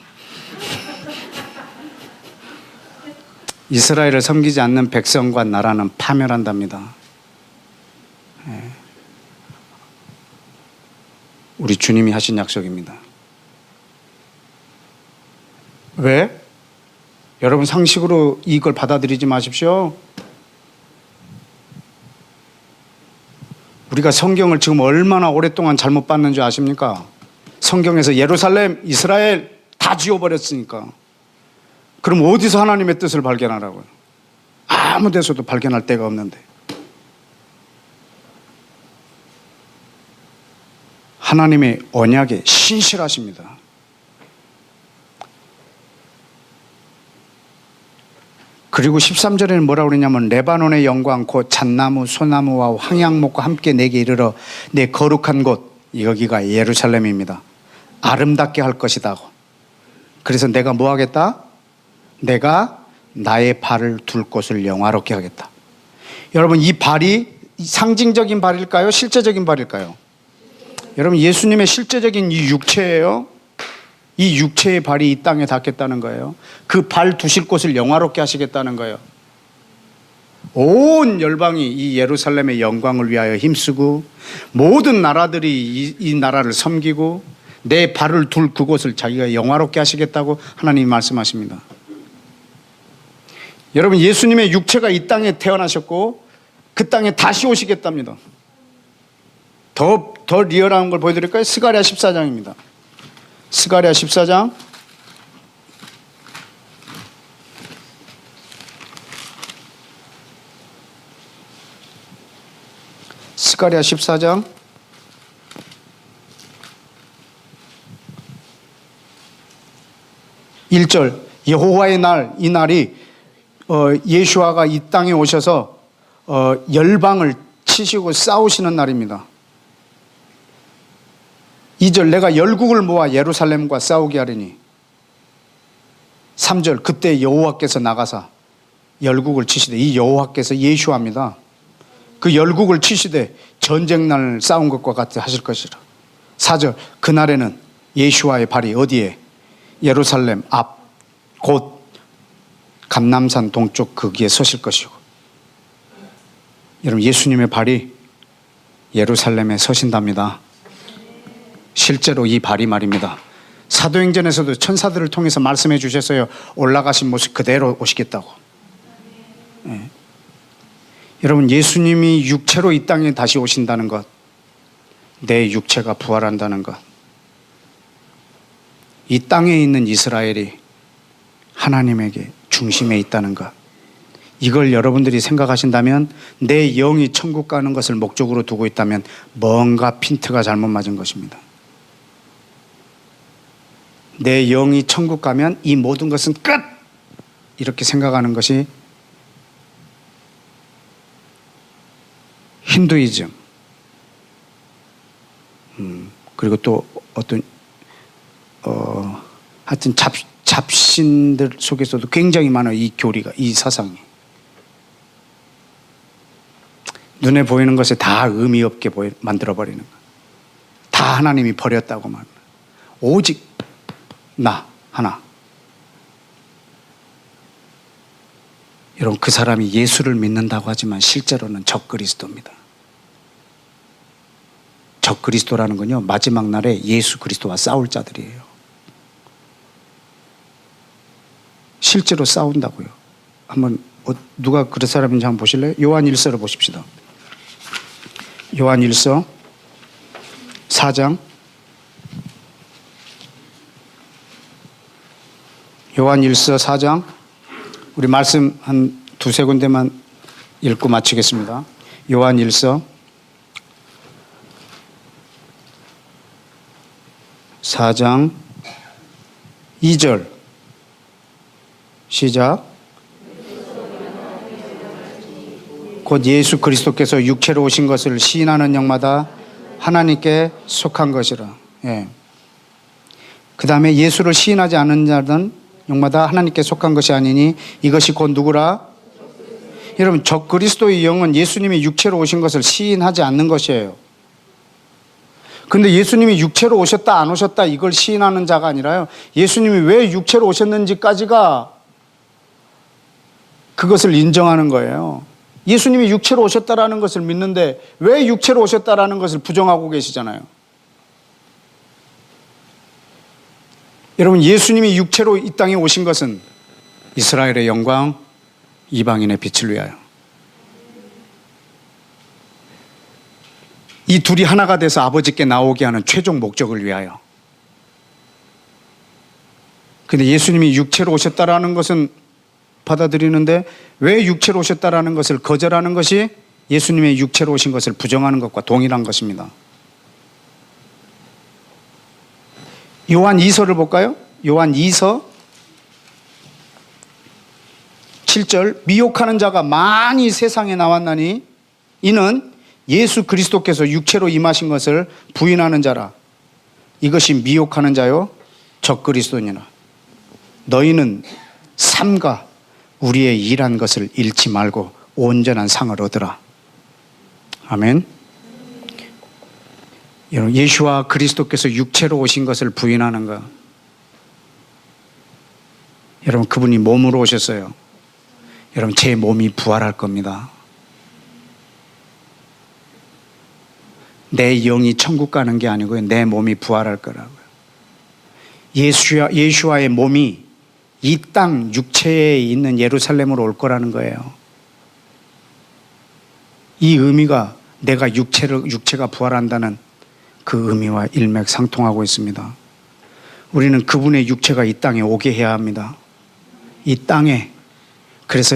이스라엘을 섬기지 않는 백성과 나라는 파멸한답니다. 우리 주님이 하신 약속입니다. 왜? 여러분 상식으로 이걸 받아들이지 마십시오. 우리가 성경을 지금 얼마나 오랫동안 잘못 봤는 줄 아십니까? 성경에서 예루살렘, 이스라엘 다 지워버렸으니까. 그럼 어디서 하나님의 뜻을 발견하라고요? 아무 데서도 발견할 데가 없는데. 하나님의 언약에 신실하십니다. 그리고 13절에는 뭐라고 그러냐면 레바논의 영광 곧 잣나무 소나무와 황양목과 함께 내게 이르러 내 거룩한 곳 여기가 예루살렘입니다. 아름답게 할 것이다. 그래서 내가 뭐 하겠다? 내가 나의 발을 둘 곳을 영화롭게 하겠다. 여러분 이 발이 상징적인 발일까요? 실제적인 발일까요? 여러분 예수님의 실제적인 이 육체예요. 이 육체의 발이 이 땅에 닿겠다는 거예요. 그 발 두실 곳을 영화롭게 하시겠다는 거예요. 온 열방이 이 예루살렘의 영광을 위하여 힘쓰고 모든 나라들이 이 나라를 섬기고 내 발을 둘 그곳을 자기가 영화롭게 하시겠다고 하나님이 말씀하십니다. 여러분 예수님의 육체가 이 땅에 태어나셨고 그 땅에 다시 오시겠답니다. 더 리얼한 걸 보여드릴까요? 스가랴 14장입니다. 스가랴 14장 스가랴 14장 1절 여호와의 날 이 날이 예수아가 이 땅에 오셔서 열방을 치시고 싸우시는 날입니다. 2절 내가 열국을 모아 예루살렘과 싸우게 하리니 3절 그때 여호와께서 나가사 열국을 치시되 이 여호와께서 예수아입니다. 그 열국을 치시되 전쟁날 싸운 것과 같이 하실 것이라. 4절 그날에는 예수아의 발이 어디에? 예루살렘 앞 곧 감람산 동쪽 거기에 서실 것이고. 여러분 예수님의 발이 예루살렘에 서신답니다. 실제로 이 발이 말입니다. 사도행전에서도 천사들을 통해서 말씀해 주셨어요. 올라가신 모습 그대로 오시겠다고. 네. 여러분 예수님이 육체로 이 땅에 다시 오신다는 것, 내 육체가 부활한다는 것, 이 땅에 있는 이스라엘이 하나님에게 중심에 있다는 것, 이걸 여러분들이 생각하신다면 내 영이 천국 가는 것을 목적으로 두고 있다면 뭔가 핀트가 잘못 맞은 것입니다. 내 영이 천국 가면 이 모든 것은 끝! 이렇게 생각하는 것이 힌두이즘, 그리고 또 어떤 하여튼 잡신들 속에서도 굉장히 많아요. 이 교리가, 이 사상이. 눈에 보이는 것에 다 의미 없게 만들어버리는 거예요. 다 하나님이 버렸다고 말합니다. 오직 나 하나. 여러분 그 사람이 예수를 믿는다고 하지만 실제로는 적그리스도입니다. 적그리스도라는 건요 마지막 날에 예수 그리스도와 싸울 자들이에요. 실제로 싸운다고요. 한번 누가 그런 사람인지 한번 보실래요? 요한 1서를 보십시다. 요한 1서 4장 요한 1서 4장 우리 말씀 한 두세 군데만 읽고 마치겠습니다. 요한 1서 4장 2절 시작. 곧 예수 그리스도께서 육체로 오신 것을 시인하는 영마다 하나님께 속한 것이라. 예. 그 다음에 예수를 시인하지 않은 자들은 영마다 하나님께 속한 것이 아니니 이것이 곧 누구라? 여러분 적그리스도의 영은 예수님이 육체로 오신 것을 시인하지 않는 것이에요. 그런데 예수님이 육체로 오셨다 안 오셨다 이걸 시인하는 자가 아니라요, 예수님이 왜 육체로 오셨는지까지가 그것을 인정하는 거예요. 예수님이 육체로 오셨다라는 것을 믿는데 왜 육체로 오셨다라는 것을 부정하고 계시잖아요. 여러분 예수님이 육체로 이 땅에 오신 것은 이스라엘의 영광, 이방인의 빛을 위하여. 이 둘이 하나가 돼서 아버지께 나오게 하는 최종 목적을 위하여. 근데 예수님이 육체로 오셨다라는 것은 받아들이는데 왜 육체로 오셨다라는 것을 거절하는 것이 예수님의 육체로 오신 것을 부정하는 것과 동일한 것입니다. 요한 2서를 볼까요? 요한 2서 7절 미혹하는 자가 많이 세상에 나왔나니 이는 예수 그리스도께서 육체로 임하신 것을 부인하는 자라. 이것이 미혹하는 자요 적그리스도니라. 너희는 삼가 우리의 일한 것을 잃지 말고 온전한 상을 얻으라. 아멘. 여러분, 예수와 그리스도께서 육체로 오신 것을 부인하는 것. 여러분, 그분이 몸으로 오셨어요. 여러분, 제 몸이 부활할 겁니다. 내 영이 천국 가는 게 아니고요. 내 몸이 부활할 거라고요. 예수와의 몸이 이 땅 육체에 있는 예루살렘으로 올 거라는 거예요. 이 의미가 내가 육체가 부활한다는 그 의미와 일맥상통하고 있습니다. 우리는 그분의 육체가 이 땅에 오게 해야 합니다. 이 땅에. 그래서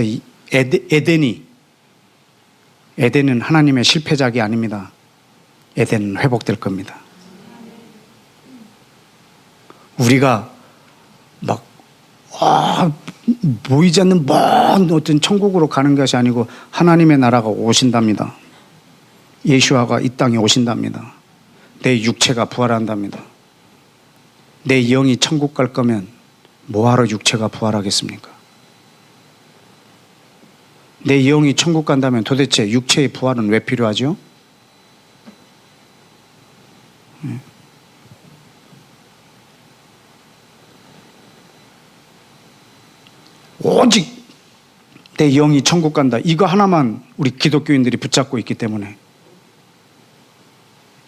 에덴은 하나님의 실패작이 아닙니다. 에덴은 회복될 겁니다. 우리가 막 보이지 않는 먼 어떤 천국으로 가는 것이 아니고 하나님의 나라가 오신답니다. 예수와가 이 땅에 오신답니다. 내 육체가 부활한답니다. 내 영이 천국 갈 거면 뭐하러 육체가 부활하겠습니까? 내 영이 천국 간다면 도대체 육체의 부활은 왜 필요하죠? 오직 내 영이 천국 간다. 이거 하나만 우리 기독교인들이 붙잡고 있기 때문에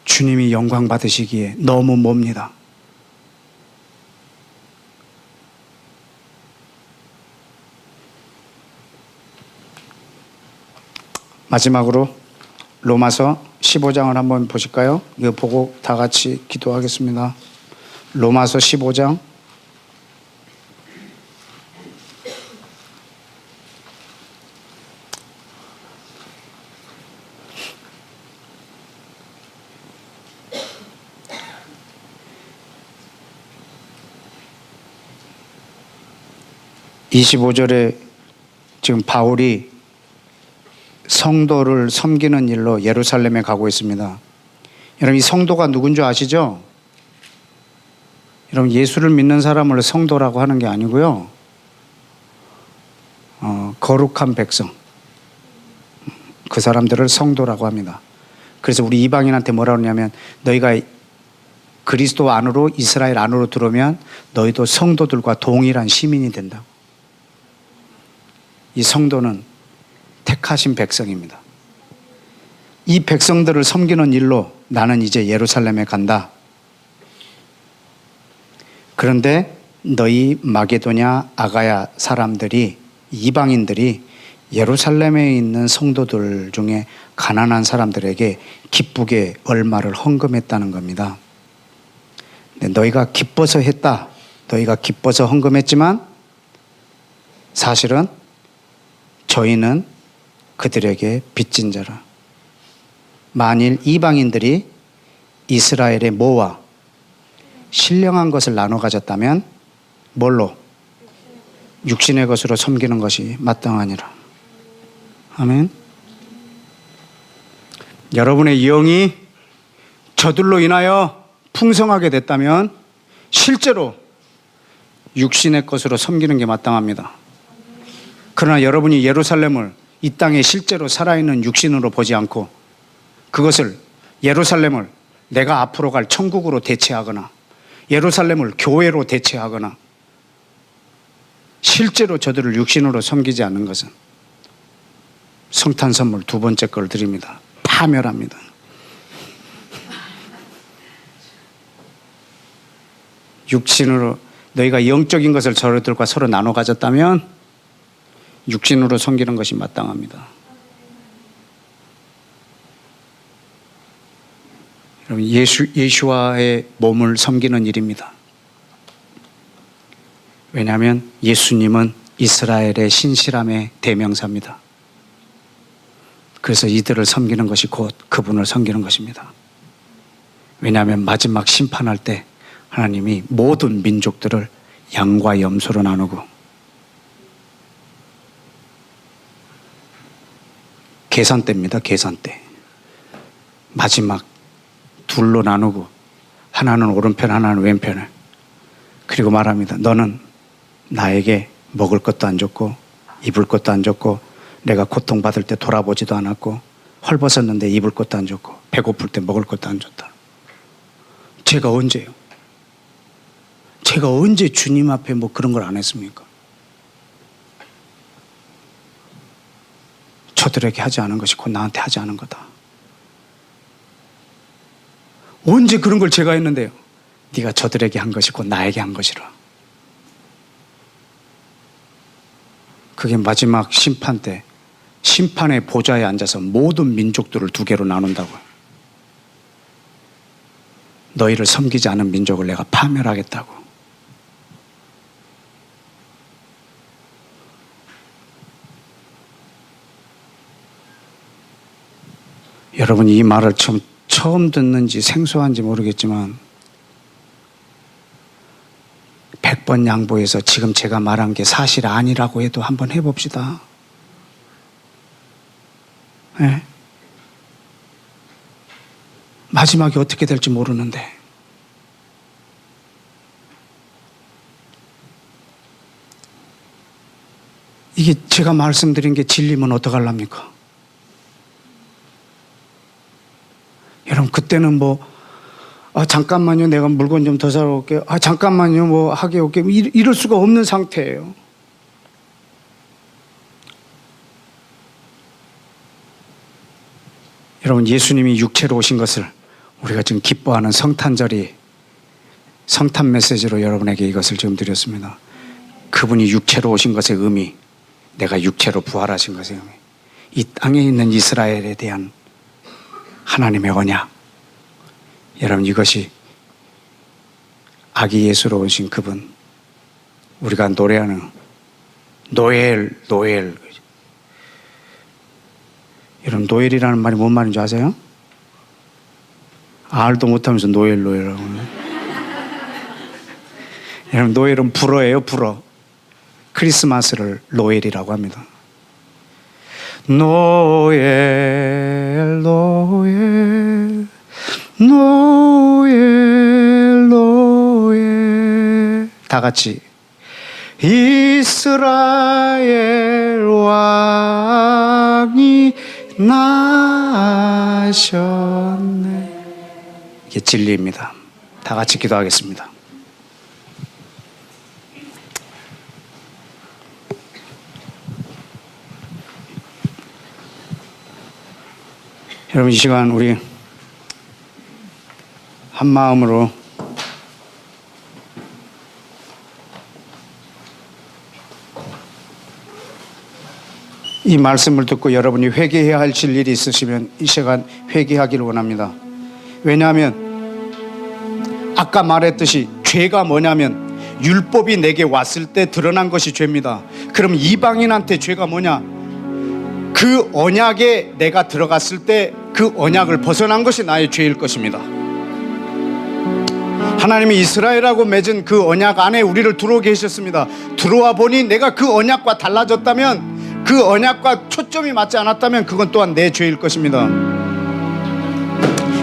주님이 영광 받으시기에 너무 멉니다. 마지막으로 로마서 15장을 한번 보실까요? 이거 보고 다 같이 기도하겠습니다. 로마서 15장 25절에 지금 바울이 성도를 섬기는 일로 예루살렘에 가고 있습니다. 여러분, 이 성도가 누군 줄 아시죠? 여러분, 예수를 믿는 사람을 성도라고 하는 게 아니고요. 거룩한 백성. 그 사람들을 성도라고 합니다. 그래서 우리 이방인한테 뭐라 그러냐면 너희가 그리스도 안으로 이스라엘 안으로 들어오면 너희도 성도들과 동일한 시민이 된다. 이 성도는 택하신 백성입니다. 이 백성들을 섬기는 일로 나는 이제 예루살렘에 간다. 그런데 너희 마게도냐 아가야 사람들이 이방인들이 예루살렘에 있는 성도들 중에 가난한 사람들에게 기쁘게 얼마를 헌금했다는 겁니다. 너희가 기뻐서 했다. 너희가 기뻐서 헌금했지만 사실은 저희는 그들에게 빚진 자라. 만일 이방인들이 이스라엘의 모와 신령한 것을 나눠 가졌다면 뭘로? 육신의 것으로 섬기는 것이 마땅하니라. 아멘. 여러분의 영이 저들로 인하여 풍성하게 됐다면 실제로 육신의 것으로 섬기는 게 마땅합니다. 그러나 여러분이 예루살렘을 이 땅에 실제로 살아있는 육신으로 보지 않고 그것을 예루살렘을 내가 앞으로 갈 천국으로 대체하거나 예루살렘을 교회로 대체하거나 실제로 저들을 육신으로 섬기지 않는 것은 성탄 선물 두 번째 걸 드립니다. 파멸합니다. 육신으로 너희가 영적인 것을 저들과 서로 나눠 가졌다면 육신으로 섬기는 것이 마땅합니다. 여러분, 예수와의 몸을 섬기는 일입니다. 왜냐하면 예수님은 이스라엘의 신실함의 대명사입니다. 그래서 이들을 섬기는 것이 곧 그분을 섬기는 것입니다. 왜냐하면 마지막 심판할 때 하나님이 모든 민족들을 양과 염소로 나누고 계산대입니다. 계산대. 마지막 둘로 나누고 하나는 오른편 하나는 왼편을, 그리고 말합니다. 너는 나에게 먹을 것도 안 줬고 입을 것도 안 줬고 내가 고통받을 때 돌아보지도 않았고 헐벗었는데 입을 것도 안 줬고 배고플 때 먹을 것도 안 줬다. 제가 언제요? 제가 언제 주님 앞에 뭐 그런 걸 안 했습니까? 저들에게 하지 않은 것이 곧 나한테 하지 않은 거다. 언제 그런 걸 제가 했는데요? 네가 저들에게 한 것이 곧 나에게 한 것이라. 그게 마지막 심판 때 심판의 보좌에 앉아서 모든 민족들을 두 개로 나눈다고요. 너희를 섬기지 않은 민족을 내가 파멸하겠다고. 여러분, 이 말을 처음 듣는지 생소한지 모르겠지만 100번 양보해서 지금 제가 말한 게 사실 아니라고 해도 한번 해봅시다. 네? 마지막이 어떻게 될지 모르는데 이게 제가 말씀드린 게 진리면 어떡하랍니까? 여러분, 그때는 잠깐만요, 내가 물건 좀 더 사러 올게요. 잠깐만요, 하게 올게요. 이럴 수가 없는 상태예요. 여러분, 예수님이 육체로 오신 것을 우리가 지금 기뻐하는 성탄절이 성탄 메시지로 여러분에게 이것을 지금 드렸습니다. 그분이 육체로 오신 것의 의미, 내가 육체로 부활하신 것의 의미, 이 땅에 있는 이스라엘에 대한 하나님의 언약, 여러분, 이것이 아기 예수로 오신 그분, 우리가 노래하는 노엘. 여러분, 노엘이라는 말이 뭔 말인지 아세요? 알도 못하면서 노엘하고. 여러분, 노엘은 불어예요, 불어. 크리스마스를 노엘이라고 합니다. 노엘 다 같이 이스라엘 왕이 나셨네. 이게 진리입니다. 다 같이 기도하겠습니다. 여러분, 이 시간 우리 한 마음으로 이 말씀을 듣고 여러분이 회개해야 하실 일이 있으시면 이 시간 회개하기를 원합니다. 왜냐하면 아까 말했듯이 죄가 뭐냐면 율법이 내게 왔을 때 드러난 것이 죄입니다. 그럼 이방인한테 죄가 뭐냐? 그 언약에 내가 들어갔을 때 그 언약을 벗어난 것이 나의 죄일 것입니다. 하나님이 이스라엘하고 맺은 그 언약 안에 우리를 들어오게 하셨습니다. 들어와 보니 내가 그 언약과 달라졌다면, 그 언약과 초점이 맞지 않았다면 그건 또한 내 죄일 것입니다.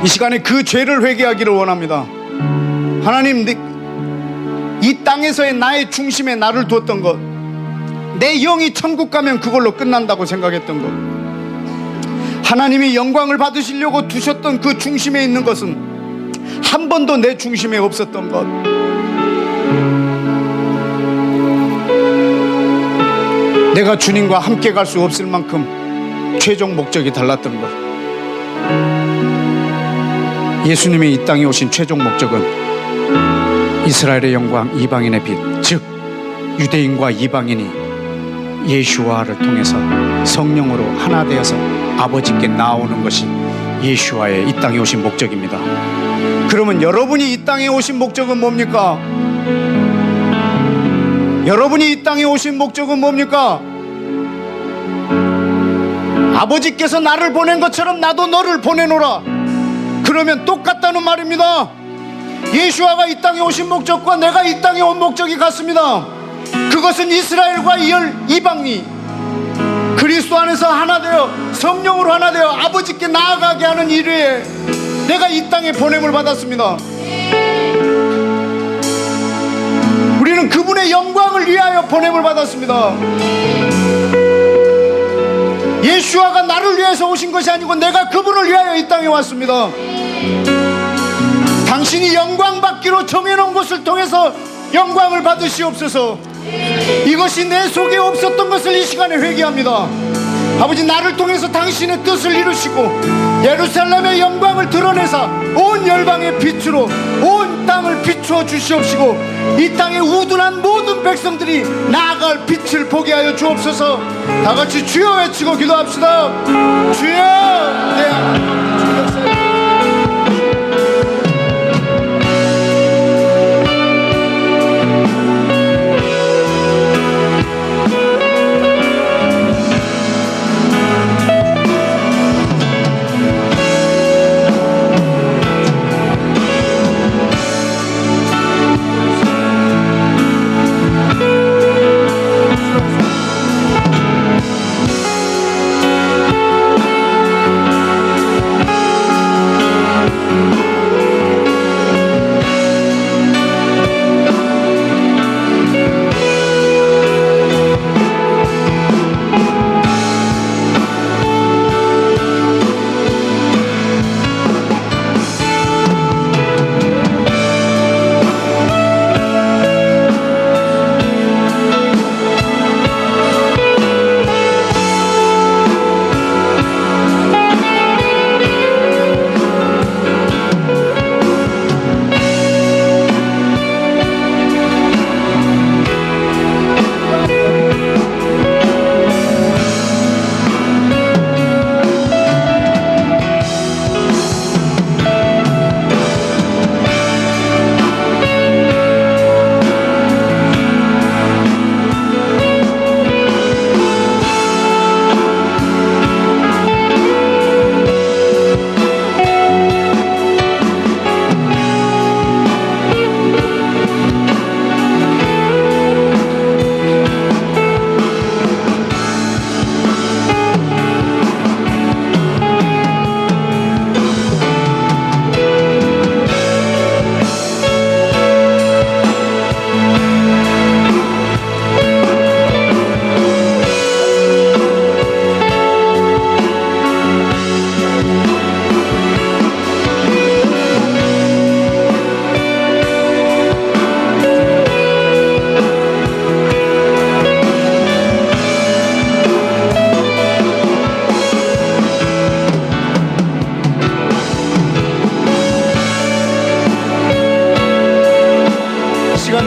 이 시간에 그 죄를 회개하기를 원합니다. 하나님, 이 땅에서의 나의 중심에 나를 두었던 것, 내 영이 천국 가면 그걸로 끝난다고 생각했던 것, 하나님이 영광을 받으시려고 두셨던 그 중심에 있는 것은 한 번도 내 중심에 없었던 것, 내가 주님과 함께 갈 수 없을 만큼 최종 목적이 달랐던 것, 예수님이 이 땅에 오신 최종 목적은 이스라엘의 영광, 이방인의 빛, 즉 유대인과 이방인이 예수와를 통해서 성령으로 하나 되어서 아버지께 나오는 것이 예수와의 이 땅에 오신 목적입니다. 그러면 여러분이 이 땅에 오신 목적은 뭡니까? 여러분이 이 땅에 오신 목적은 뭡니까? 아버지께서 나를 보낸 것처럼 나도 너를 보내노라. 그러면 똑같다는 말입니다. 예수와가 이 땅에 오신 목적과 내가 이 땅에 온 목적이 같습니다. 그것은 이스라엘과 이방이 그리스도 안에서 하나 되어 성령으로 하나 되어 아버지께 나아가게 하는 일에 내가 이 땅에 보냄을 받았습니다. 우리는 그분의 영광을 위하여 보냄을 받았습니다. 예수와가 나를 위해서 오신 것이 아니고 내가 그분을 위하여 이 땅에 왔습니다. 당신이 영광 받기로 정해놓은 것을 통해서 영광을 받으시옵소서. 이것이 내 속에 없었던 것을 이 시간에 회개합니다. 아버지, 나를 통해서 당신의 뜻을 이루시고 예루살렘의 영광을 드러내사 온 열방의 빛으로 온 땅을 비추어 주시옵시고 이 땅에 우둔한 모든 백성들이 나아갈 빛을 보게 하여 주옵소서. 다같이 주여 외치고 기도합시다. 주여, 내 주여.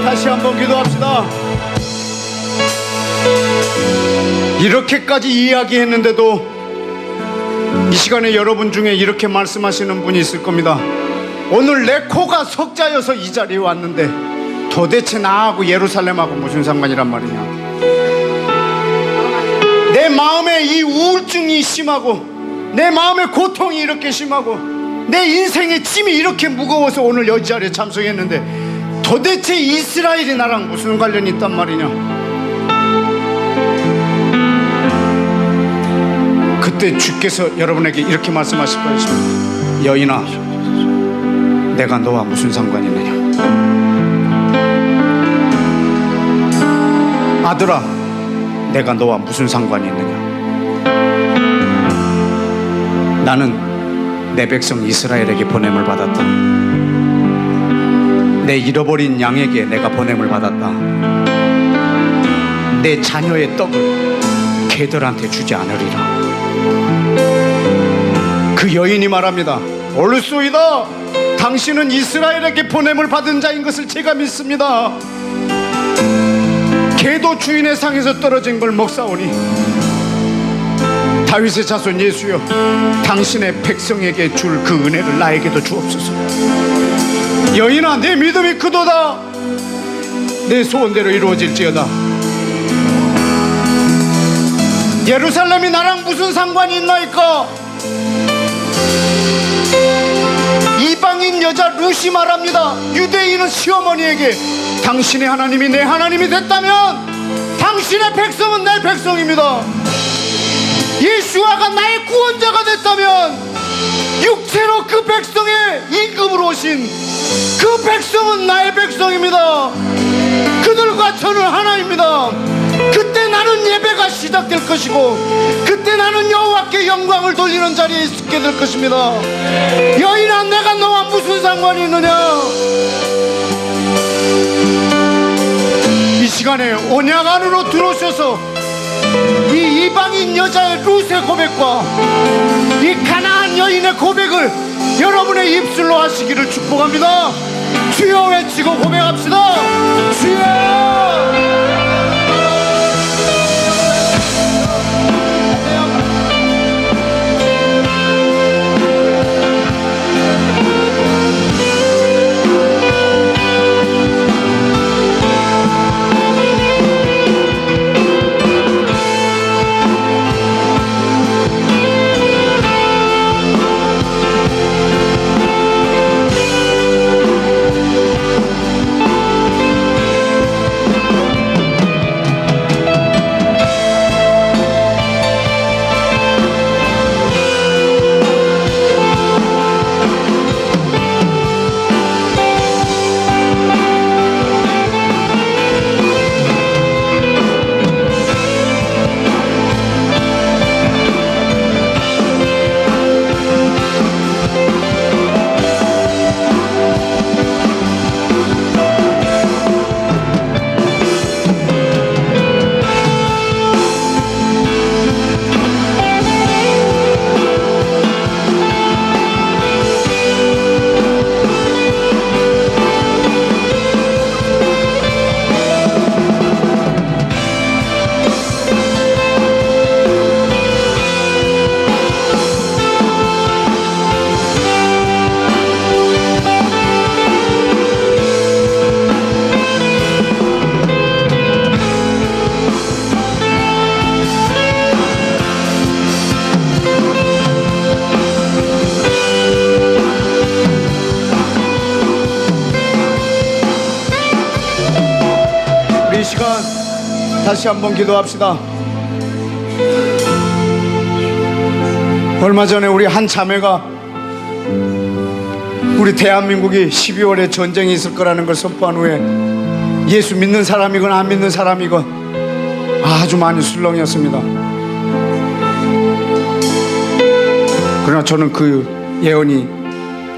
다시 한번 기도합시다. 이렇게까지 이야기했는데도 이 시간에 여러분 중에 이렇게 말씀하시는 분이 있을 겁니다. 오늘 내 코가 석자여서 이 자리에 왔는데 도대체 나하고 예루살렘하고 무슨 상관이란 말이냐. 내 마음에 이 우울증이 심하고 내 마음의 고통이 이렇게 심하고 내 인생의 짐이 이렇게 무거워서 오늘 이 자리에 참석했는데 도대체 이스라엘이 나랑 무슨 관련이 있단 말이냐. 그때 주께서 여러분에게 이렇게 말씀하실 거예요. 여인아, 내가 너와 무슨 상관이 있느냐. 아들아, 내가 너와 무슨 상관이 있느냐. 나는 내 백성 이스라엘에게 보냄을 받았다. 내 잃어버린 양에게 내가 보냄을 받았다. 내 자녀의 떡을 개들한테 주지 않으리라. 그 여인이 말합니다. 옳소이다. 당신은 이스라엘에게 보냄을 받은 자인 것을 제가 믿습니다. 내도 주인의 상에서 떨어진 걸 먹사오니 다윗의 자손 예수여, 당신의 백성에게 줄 그 은혜를 나에게도 주옵소서. 여인아, 내 믿음이 크도다. 내 소원대로 이루어질지어다. 예루살렘이 나랑 무슨 상관이 있나이까? 이방인 여자 루시 말합니다. 유대인은 시어머니에게 당신의 하나님이 내 하나님이 됐다면 당신의 백성은 내 백성입니다. 예수아가 나의 구원자가 됐다면 육체로 그 백성의 임금으로 오신 그 백성은 나의 백성입니다. 그들과 저는 하나입니다. 그때 나는 예배가 시작될 것이고 그때 나는 여호와께 영광을 돌리는 자리에 있게 될 것입니다. 여인아, 내가 너와 무슨 상관이 있느냐? 이 시간에 언약 안으로 들어오셔서 이 이방인 여자의 룻의 고백과 이 가나안 여인의 고백을 여러분의 입술로 하시기를 축복합니다. 주여 외치고 고백합시다. 주여! 다시 한번 기도합시다. 얼마 전에 우리 한 자매가 우리 대한민국이 12월에 전쟁이 있을 거라는 걸 선포한 후에 예수 믿는 사람이건 안 믿는 사람이건 아주 많이 술렁이었습니다. 그러나 저는 그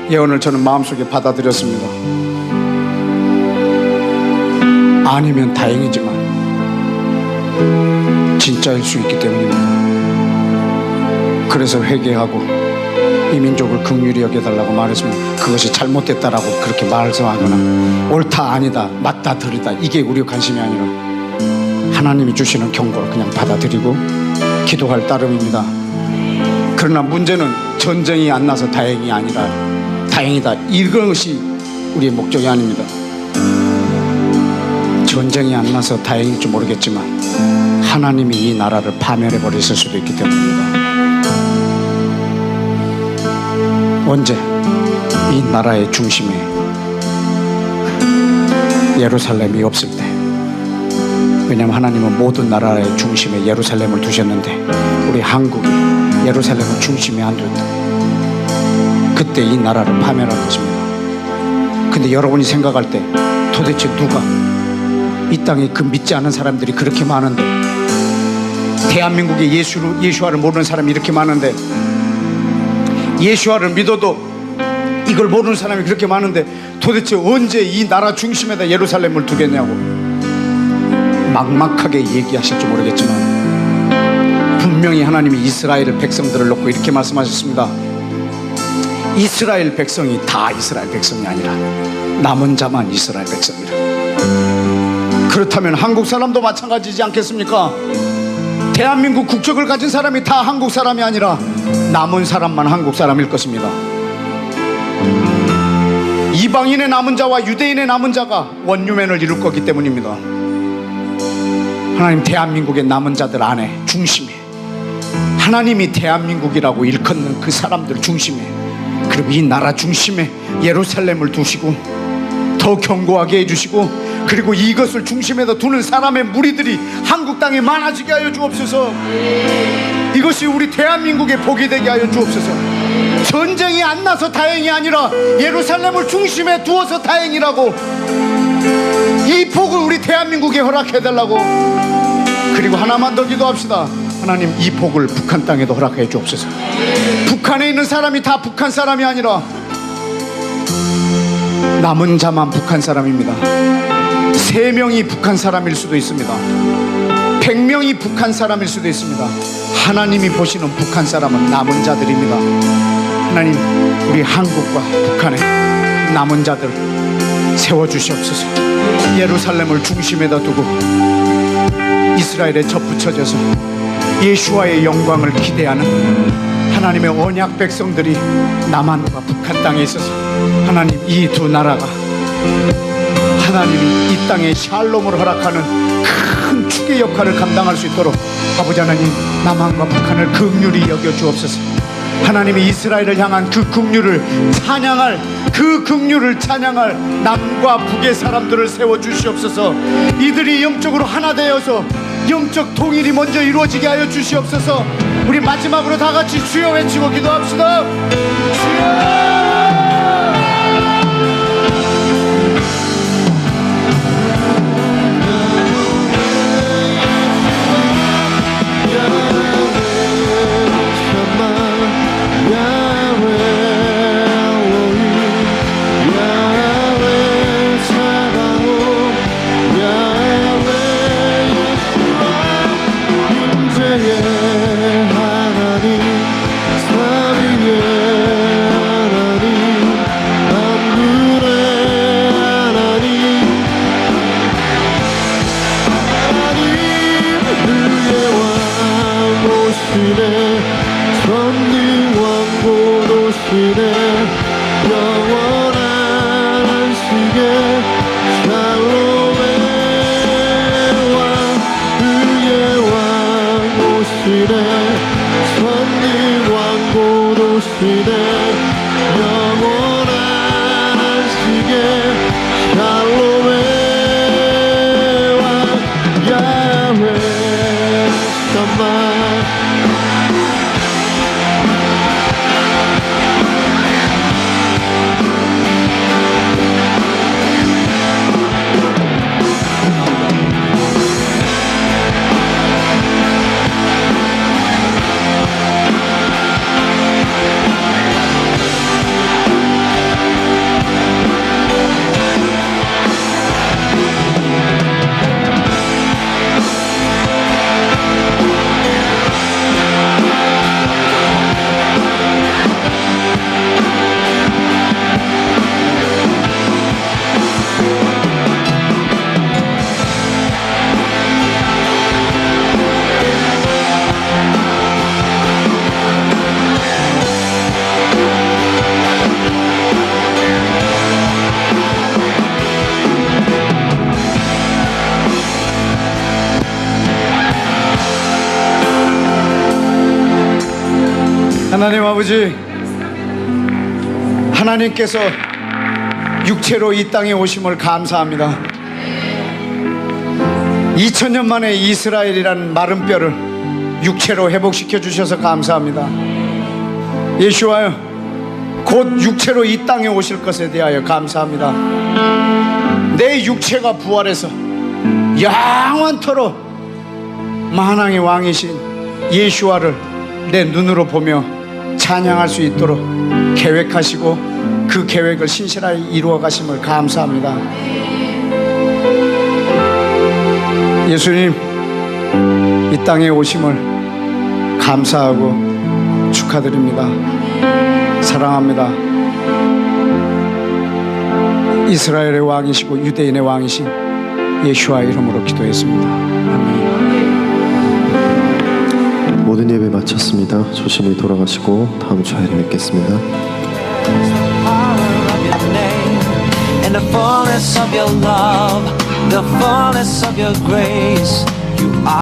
예언을 저는 마음속에 받아들였습니다. 아니면 다행이지만 진짜일 수 있기 때문입니다. 그래서 회개하고 이 민족을 긍휼히 여겨달라고 말했으면 그것이 잘못됐다라고 그렇게 말씀하거나 옳다 아니다 맞다 들이다 이게 우리 관심이 아니라 하나님이 주시는 경고를 그냥 받아들이고 기도할 따름입니다. 그러나 문제는 전쟁이 안 나서 다행이 아니라 다행이다 이것이 우리의 목적이 아닙니다. 전쟁이 안 나서 다행일지 모르겠지만 하나님이 이 나라를 파멸해 버렸을 수도 있기 때문입니다. 언제 이 나라의 중심에 예루살렘이 없을 때, 왜냐하면 하나님은 모든 나라의 중심에 예루살렘을 두셨는데 우리 한국이 예루살렘을 중심에 안 둘 때 그때 이 나라를 파멸할 것입니다. 근데 여러분이 생각할 때 도대체 누가 이 땅에 그 믿지 않은 사람들이 그렇게 많은데 대한민국에 예수와를 모르는 사람이 이렇게 많은데 예수와를 믿어도 이걸 모르는 사람이 그렇게 많은데 도대체 언제 이 나라 중심에다 예루살렘을 두겠냐고 막막하게 얘기하실지 모르겠지만 분명히 하나님이 이스라엘 백성들을 놓고 이렇게 말씀하셨습니다. 이스라엘 백성이 다 이스라엘 백성이 아니라 남은 자만 이스라엘 백성이라. 그렇다면 한국 사람도 마찬가지지 않겠습니까? 대한민국 국적을 가진 사람이 다 한국 사람이 아니라 남은 사람만 한국 사람일 것입니다. 이방인의 남은 자와 유대인의 남은 자가 원유맨을 이룰 거기 때문입니다. 하나님, 대한민국의 남은 자들 안에 중심에 하나님이 대한민국이라고 일컫는 그 사람들 중심에, 그리고 이 나라 중심에 예루살렘을 두시고 더 견고하게 해주시고, 그리고 이것을 중심에다 두는 사람의 무리들이 한국 땅에 많아지게 하여 주옵소서. 이것이 우리 대한민국의 복이 되게 하여 주옵소서. 전쟁이 안 나서 다행이 아니라 예루살렘을 중심에 두어서 다행이라고, 이 복을 우리 대한민국에 허락해달라고. 그리고 하나만 더 기도합시다. 하나님, 이 복을 북한 땅에도 허락해 주옵소서. 북한에 있는 사람이 다 북한 사람이 아니라 남은 자만 북한 사람입니다. 3명이 북한 사람일 수도 있습니다. 100명이 북한 사람일 수도 있습니다. 하나님이 보시는 북한 사람은 남은 자들입니다. 하나님, 우리 한국과 북한에 남은 자들 세워주시옵소서. 예루살렘을 중심에다 두고 이스라엘에 접붙여져서 예수와의 영광을 기대하는 하나님의 언약 백성들이 남한과 북한 땅에 있어서, 하나님, 이 두 나라가 하나님이 이 땅에 샬롬을 허락하는 큰 축의 역할을 감당할 수 있도록 아버지 하나님, 남한과 북한을 긍휼히 여겨 주옵소서. 하나님이 이스라엘을 향한 그 긍휼을 찬양할, 그 긍휼을 찬양할 남과 북의 사람들을 세워주시옵소서. 이들이 영적으로 하나 되어서 영적 통일이 먼저 이루어지게 하여 주시옵소서. 우리 마지막으로 다 같이 주여 외치고 기도합시다. 주여! 하나님 아버지, 하나님께서 육체로 이 땅에 오심을 감사합니다. 2000년 만에 이스라엘이라는 마른 뼈를 육체로 회복시켜 주셔서 감사합니다. 예수와여, 곧 육체로 이 땅에 오실 것에 대하여 감사합니다. 내 육체가 부활해서 영원토록 만왕의 왕이신 예수와를 내 눈으로 보며 찬양할 수 있도록 계획하시고 그 계획을 신실하게 이루어 가심을 감사합니다. 예수님, 이 땅에 오심을 감사하고 축하드립니다. 사랑합니다. 이스라엘의 왕이시고 유대인의 왕이신 예수와 이름으로 기도했습니다. 아멘. 모든 예배 마쳤습니다. 조심히 돌아가시고 다음 주에 뵙겠습니다. And the fullness of your love, the fullness of your grace, you are